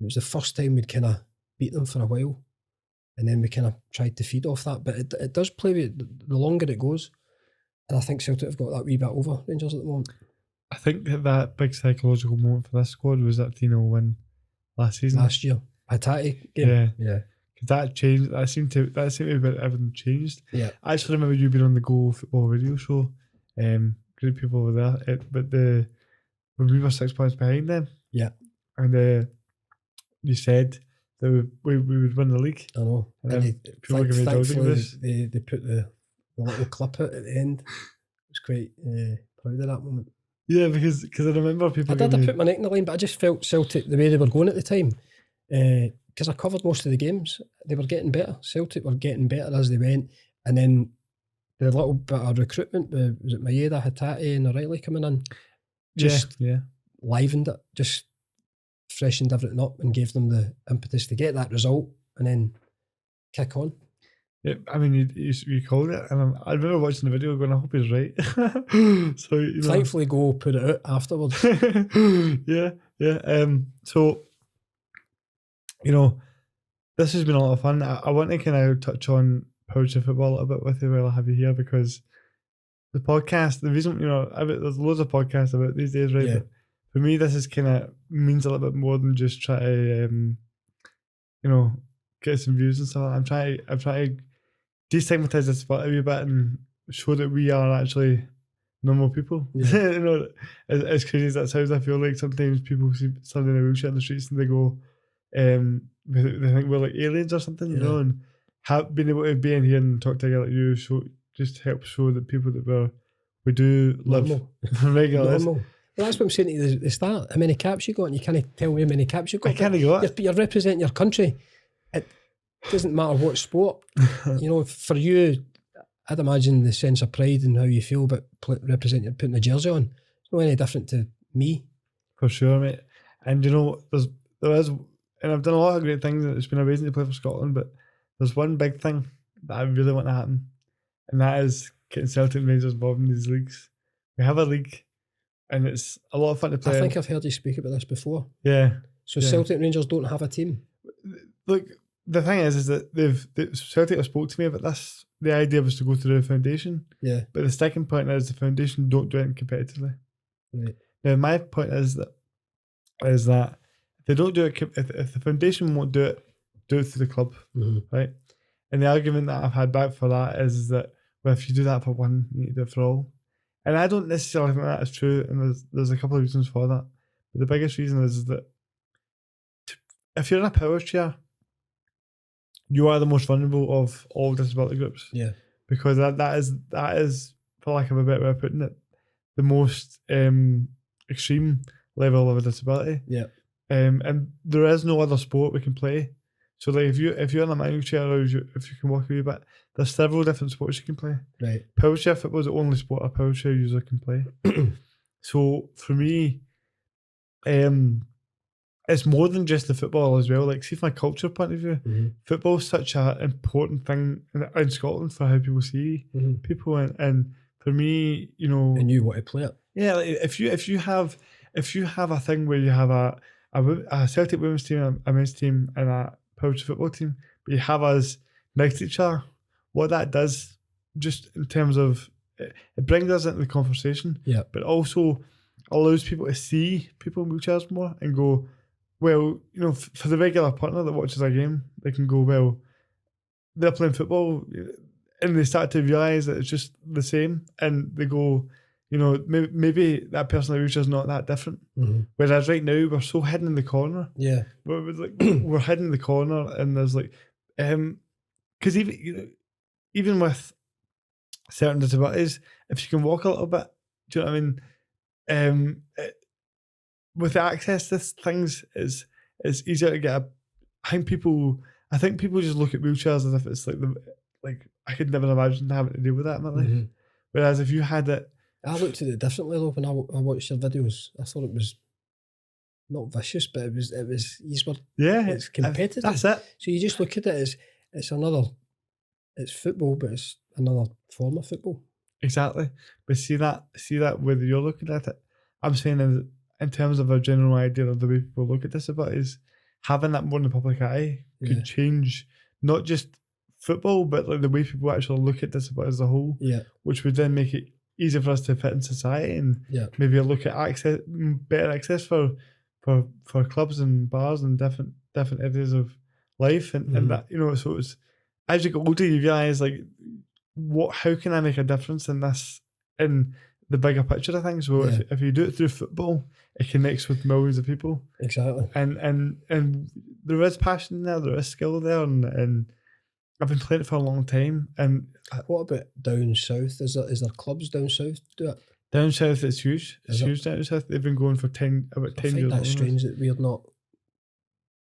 It was the first time we'd kind of beat them for a while. And then we kind of tried to feed off that. But it does play with the longer it goes. And I think Celtic have got that wee bit over Rangers at the moment. I think that big psychological moment for this squad was that 3-0 win last season. Last year. Hatate game. Yeah. Because that changed. That seemed to be everything changed. Yeah. I actually remember you being on the Go Football radio show. Great people were there. When we were 6 points behind them. Yeah. And you said that we would win the league. I know. And people give me thankfully, they put the little clip out at the end. I was quite proud of that moment. Yeah, because I remember people. I put my neck in the line, but I just felt Celtic the way they were going at the time. Because I covered most of the games, they were getting better. Celtic were getting better as they went, and then the little bit of recruitment, was it Maeda, Hatate, and O'Reilly coming in, just livened it, just freshened everything up, and gave them the impetus to get that result, and then kick on. Yeah, I mean, you called it, and I remember watching the video going, I hope he's right. So thankfully, Go put it out afterwards. Yeah. So, this has been a lot of fun. I want to kind of touch on Poetry Football a little bit with you while I have you here, because the podcast, the reason, there's loads of podcasts about these days, right? Yeah. But for me, this is kind of means a little bit more than just try to, get some views and stuff. I'm trying to destigmatize this a wee bit and show that we are actually normal people. Yeah. As crazy as that sounds, I feel like sometimes people see something in a wheelchair in the streets and they go, they think we're like aliens or something, and being able to be in here and talk to a guy like you just helps show that people that we do live regular lives. Well, that's what I'm saying to you at the start. How many caps you got, and you can't tell me how many caps you got. I can't go it. You're representing your country. It doesn't matter what sport. For you, I'd imagine the sense of pride and how you feel about representing, putting a jersey on. It's not any different to me. For sure, mate. And there is, and I've done a lot of great things. It's been amazing to play for Scotland, but there's one big thing that I really want to happen, and that is getting Celtic and Rangers involved in these leagues. We have a league, and it's a lot of fun to play. I think I've heard you speak about this before. Yeah. So Celtic and Rangers don't have a team. Look, the thing is that Celtic have spoke to me about this. The idea was to go through the foundation. Yeah. But the second point is the foundation don't do it competitively. Right. Now, my point is that if they don't do it, if the foundation won't do it through the club, right? And the argument that I've had back for that is that, well, if you do that for one, you need to do it for all. And I don't necessarily think that is true, and there's a couple of reasons for that. But the biggest reason is that if you're in a power chair, you are the most vulnerable of all disability groups. Yeah. Because that is, for lack of a better way of putting it, the most extreme level of a disability. Yeah. And there is no other sport we can play. So like if you're in a manual chair or if you can walk a wee bit, there's several different sports you can play. Right. Power chair football is the only sport a power chair user can play. So for me, it's more than just the football as well. Like, see, from a culture point of view, football is such an important thing in Scotland for how people see people, and for me, and you want to play it. Yeah, like if you have a thing where you have a Celtic women's team, a men's team, and a poetry football team, but you have us next to each other, what that does, just in terms of it brings us into the conversation, but also allows people to see people in wheelchairs more and go, well, for the regular partner that watches a game, they can go, well, they're playing football, and they start to realise that it's just the same, and they go, maybe that person in the wheelchair is not that different. Whereas right now we're so hidden in the corner. Yeah, we're hidden in the corner, and there's because even with certain disabilities, if you can walk a little bit, do you know what I mean? With access to things, it's easier to get. I think people just look at wheelchairs as if it's like I could never imagine having to deal with that in my life. Mhm. Whereas if you had it, I looked at it differently though when I watched your videos. I thought it was not vicious, but yeah, it's competitive. that's it. So you just look at it as it's football, but it's another form of football. Exactly. But see that whether you're looking at it, I'm saying in terms of a general idea of the way people look at disabilities, having that more in the public eye Yeah. could change not just football, but like the way people actually look at disabilities as a whole, Yeah, which would then make it easier for us to fit in society and yeah, maybe look at better access for clubs and bars and different areas of life and that, you know, so it's as you get older you realise like how can I make a difference in this in the bigger picture of things? Well, Yeah. if you do it through football, it connects with millions of people, exactly. and there is passion there, there is skill there, and I've been playing it for a long time. And What about down south? Is there clubs down south do it? down south, it's huge. It's Is it? huge down south. They've been going for about I 10 find years. that longer. strange that we're not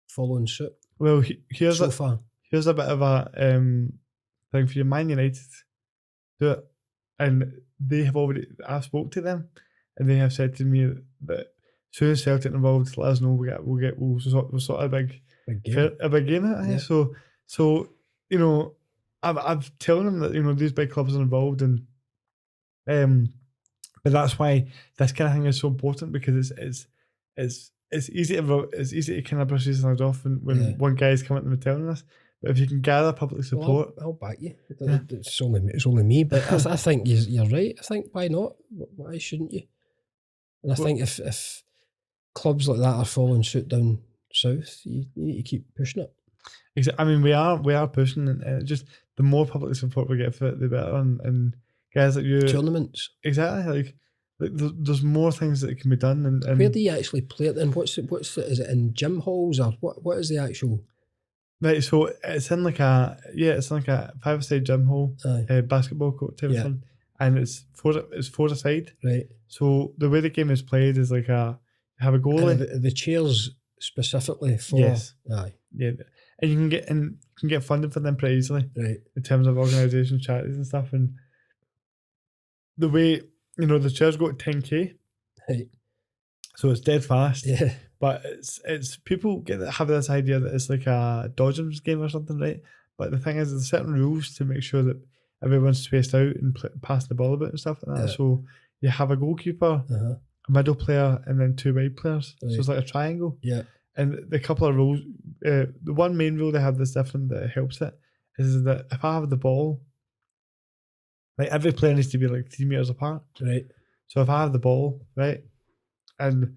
following suit Well, here's so far. here's a bit of a thing for you. Man United do it, and they have already. I've spoke to them, and they have said to me that as soon as Celtic involved, let us know. We'll sort a big Big game. a big game out of it. Yeah. So you know, I've telling them that, you know, these big clubs are involved, and but that's why this kind of thing is so important, because it's easy to kind of brush these things off when Yeah. one guy's coming to them and telling us. But if you can gather public support, Well, I'll back you. Yeah. It's only me, but I think you're right. I think why not? Why shouldn't you? And I Well- think if clubs like that are following suit down south, you need to keep pushing it. I mean, we are pushing, and just the more public support we get for it, the better. And guys like you, Tournaments. exactly, like there's more things that can be done. And Where do you actually play it then? What's it? Is it in gym halls or what is the actual? right, so it's in like a 5-a-side gym hall, Aye. basketball court type of Yeah. thing, and it's four a side. Right. So the way the game is played is like you have a And goalie. the chairs specifically for. Yes. Aye. Yeah, and you can get funding for them pretty easily Right. in terms of organisations, charities, and stuff. And the way, you know, the chairs go to 10k, Right. so it's dead fast. Yeah. But it's people have this idea that it's like a dodgems game or something, right? But the thing is, there's certain rules to make sure that everyone's spaced out and passing the ball about and stuff like that. Yeah. So you have a goalkeeper, Uh-huh. a middle player, and then two wide players. Right. So it's like a triangle. Yeah. And the couple of rules, the one main rule they have that's different that helps it is that if I have the ball, like every player needs to be like 3 meters apart. Right. So if I have the ball, right, and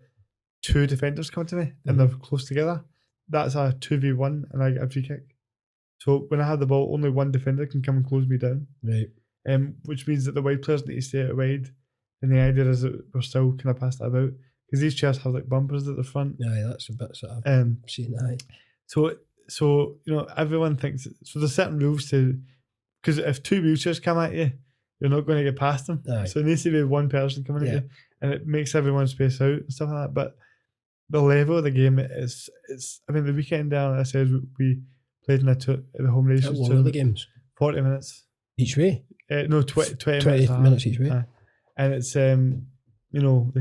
two defenders come to me and they're close together, that's a 2v1 and I get a free kick. So when I have the ball, only one defender can come and close me down. Right. Which means that the wide players need to stay out wide. And the idea is that we're still kind of passed that about, because these chairs have like bumpers at the front. Aye, that's a bit sort of seen. Aye. So you know, everyone thinks, so there's certain rules to, because if two wheelchairs come at you, you're not going to get past them. Aye. So it needs to be one person coming at you, and it makes everyone space out and stuff like that. But the level of the game is, I mean, the weekend down, I said we played in the home How nations. long are the games? 40 minutes. Each way? No, 20 20 minutes each way. And it's you know,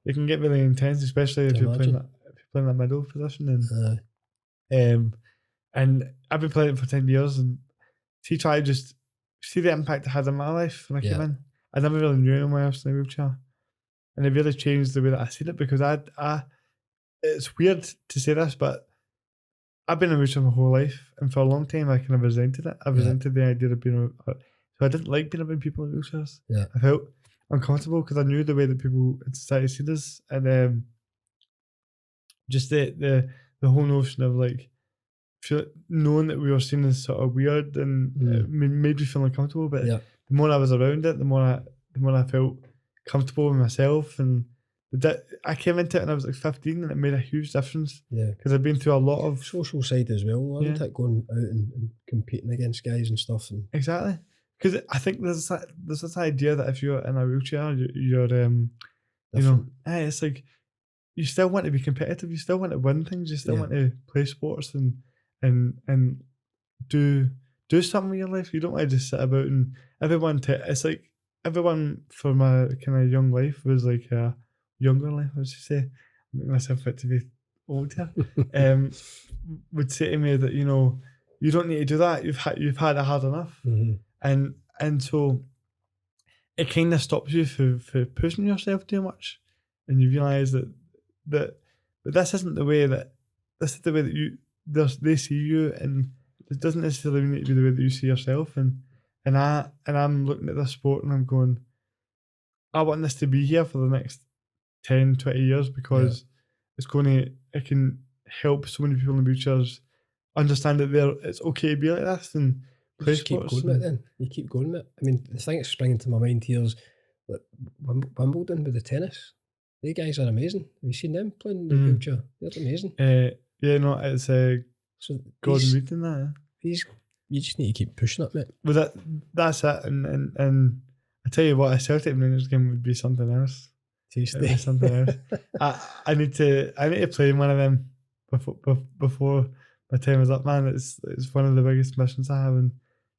they can get really intense, especially if you're playing that middle position. And I've been playing it for 10 years, and try to just see the impact it had on my life when I came in. I never really knew anyone else in a wheelchair, and it really changed the way that I seen it, because I it's weird to say this, but I've been in a wheelchair my whole life, and for a long time I kind of resented it. I resented the idea of being so I didn't like being around people in wheelchairs. Yeah. I felt uncomfortable because I knew the way that people in society see us, and just the whole notion of like knowing that we were seen as sort of weird, and it made me feel uncomfortable. But the more I was around it, the more I felt comfortable with myself, and I came into it when I was like 15, and it made a huge difference. Yeah, because I've been through a lot of social side as well, isn't it? Going out and competing against guys and stuff, and exactly. Because I think there's this idea that if you're in a wheelchair, you're you know, it's like you still want to be competitive, you still want to win things, you still want to play sports and do do something with your life. You don't want to just sit about and everyone. It's like everyone for my kind of young life was like a younger life. I should say, make myself fit to be old here. Would say to me that you don't need to do that. You've had it hard enough, and so it kind of stops you for pushing yourself too much, and you realise that but this isn't the way that this is the way that they see you, and it doesn't necessarily need to be the way that you see yourself. And I'm looking at this sport and I'm going, I want this to be here for the next 10, 20 years because it can help so many people in wheelchairs understand that it's okay to be like this and play just keep sports. going with it then. You keep going with it. I mean, the thing that's springing to my mind here is like Wimbledon with the tennis. They guys are amazing. Have you seen them playing the wheelchair? They're amazing. It's so Gordon Reed in that. You just need to keep pushing it, mate. Well, that's it. And I tell you what, a Celtic Rangers game would be something else. Tasty. Something else. I need to play one of them before my time is up, man. It's one of the biggest missions I have, and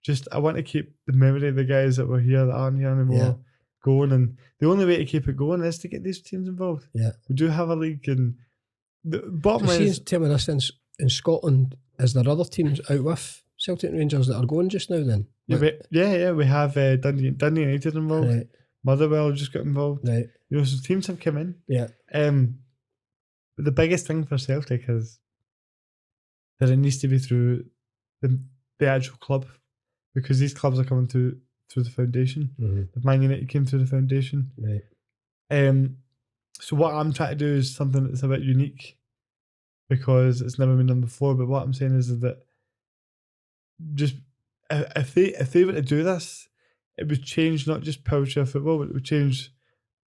just I want to keep the memory of the guys that were here that aren't here anymore going. And the only way to keep it going is to get these teams involved. Yeah, we do have a league, and the bottom line is, tell me this, in Scotland, is there other teams out with Celtic Rangers that are going just now? Then we have Dundee United involved. Right. Motherwell just got involved. Right. So teams have come in. Yeah. But the biggest thing for Celtic is that it needs to be through the actual club, because these clubs are coming through the foundation. The Man United came through the foundation. Right. So what I'm trying to do is something that's a bit unique because it's never been done before. But what I'm saying is that just if they were to do this, it would change not just powerchair football, but it would change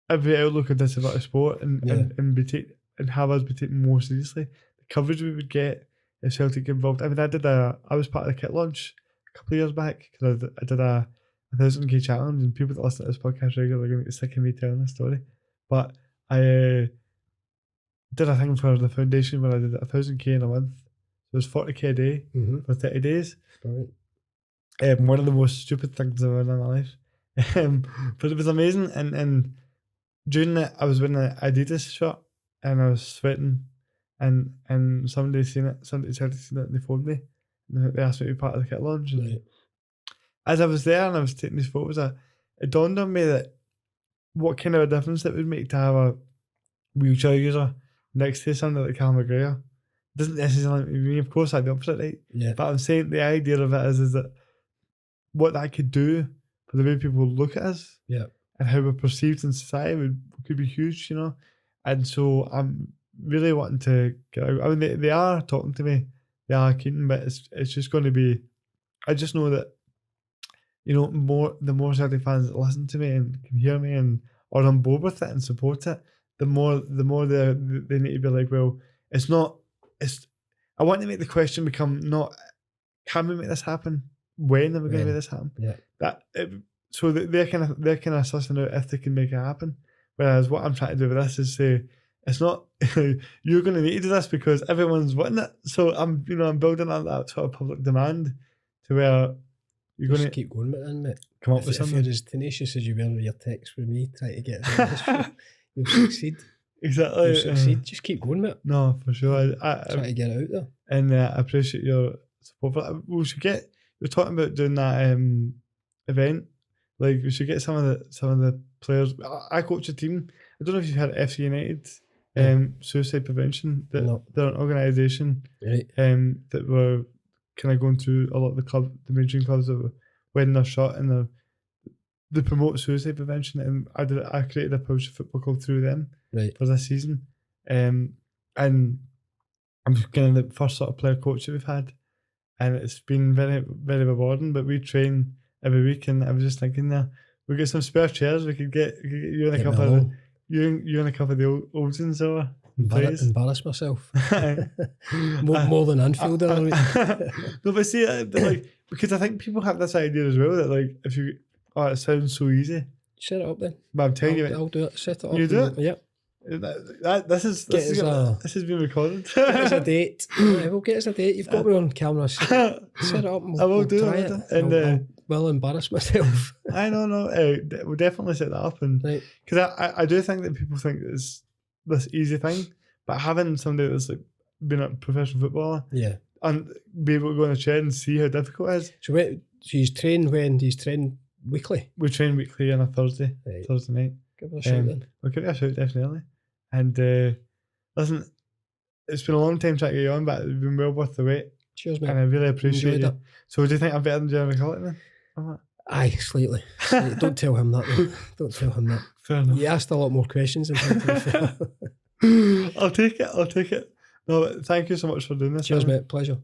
every outlook of this about a sport and have us be taken more seriously. The coverage we would get if Celtic get involved. I mean, I was part of the kit launch a couple of years back because I did a 1,000k challenge, and people that listen to this podcast regularly are going to get sick of me telling this story. But I did a thing for the foundation where I did 1,000k in a month. So it was 40k a day for 30 days. Right. One of the most stupid things I've ever done in my life. But it was amazing. And during that, I was wearing an Adidas shirt and I was sweating. And somebody seen it, somebody tried to see it, and they phoned me. And they asked me to be part of the kit launch. Right. As I was there and I was taking these photos, it dawned on me that what kind of a difference it would make to have a wheelchair user next to somebody like Cal McGregor. It doesn't necessarily mean, of course, I'd be opposite, right? Yeah. But I'm saying the idea of it is that what that could do for the way people look at us, and how we're perceived in society could be huge, And so I'm really wanting to get out. I mean, they are talking to me, they are keen, but it's just going to be. I just know that, the more Celtic fans that listen to me and can hear me and are on board with it and support it, the more they need to be like, well, it's not. I want to make the question become not, can we make this happen? When are we going to make this happen? Yeah. So they're kind of sussing out if they can make it happen. Whereas what I'm trying to do with this is say, it's not you're going to need to do this because everyone's wanting it. So I'm building on that sort of public demand to where you're going to keep going with it, mate. Come up with something. If you're as tenacious as you were with your text with me, trying to get us in this, you'll succeed. Exactly. You'll succeed. Just keep going with it. No, for sure. I try to get it out there. And I appreciate your support for that. We should get. We're talking about doing that event. Like we should get some of the players. I coach a team. I don't know if you've heard of FC United. Suicide prevention. They're an organisation that were kind of going through a lot of the mainstream clubs that were winning their shot, and they promote suicide prevention. And I created a powerchair football club through them for this season. And I'm kind of the first sort of player coach that we've had, and it's been very, very rewarding. But we train every week, and I was just thinking we get some spare chairs. We could get you and a couple of you and a couple of the old ones over. Embarrass myself. more than Anfield. No, but see, because I think people have this idea as well that if you, it sounds so easy. Set it up then. But I'm telling you, I'll do it. Set it up. You do it? Yep. This has been recorded. Get us a date. We'll get us a date. You've got me on camera. Set it up. And I will we'll do try it. it. And I'll embarrass myself. I know. We'll definitely set that up, and because I do think that people think it's this easy thing, but having somebody that's like been a professional footballer, and be able to go on a shed and see how difficult it is. So you train when? Do you train weekly? We train weekly on a Thursday night. Give it a shout then. We'll give it a shout, definitely. And listen, it's been a long time trying to get you on, but it's been well worth the wait. Cheers, mate. And I really appreciate Enjoyed you. it. So do you think I'm better than Jeremy Cullen then? Aye, slightly. Don't tell him that though. Don't tell him that. Fair enough. You asked a lot more questions than him, to be fair. I'll take it. No, but thank you so much for doing this. Cheers, mate. Pleasure.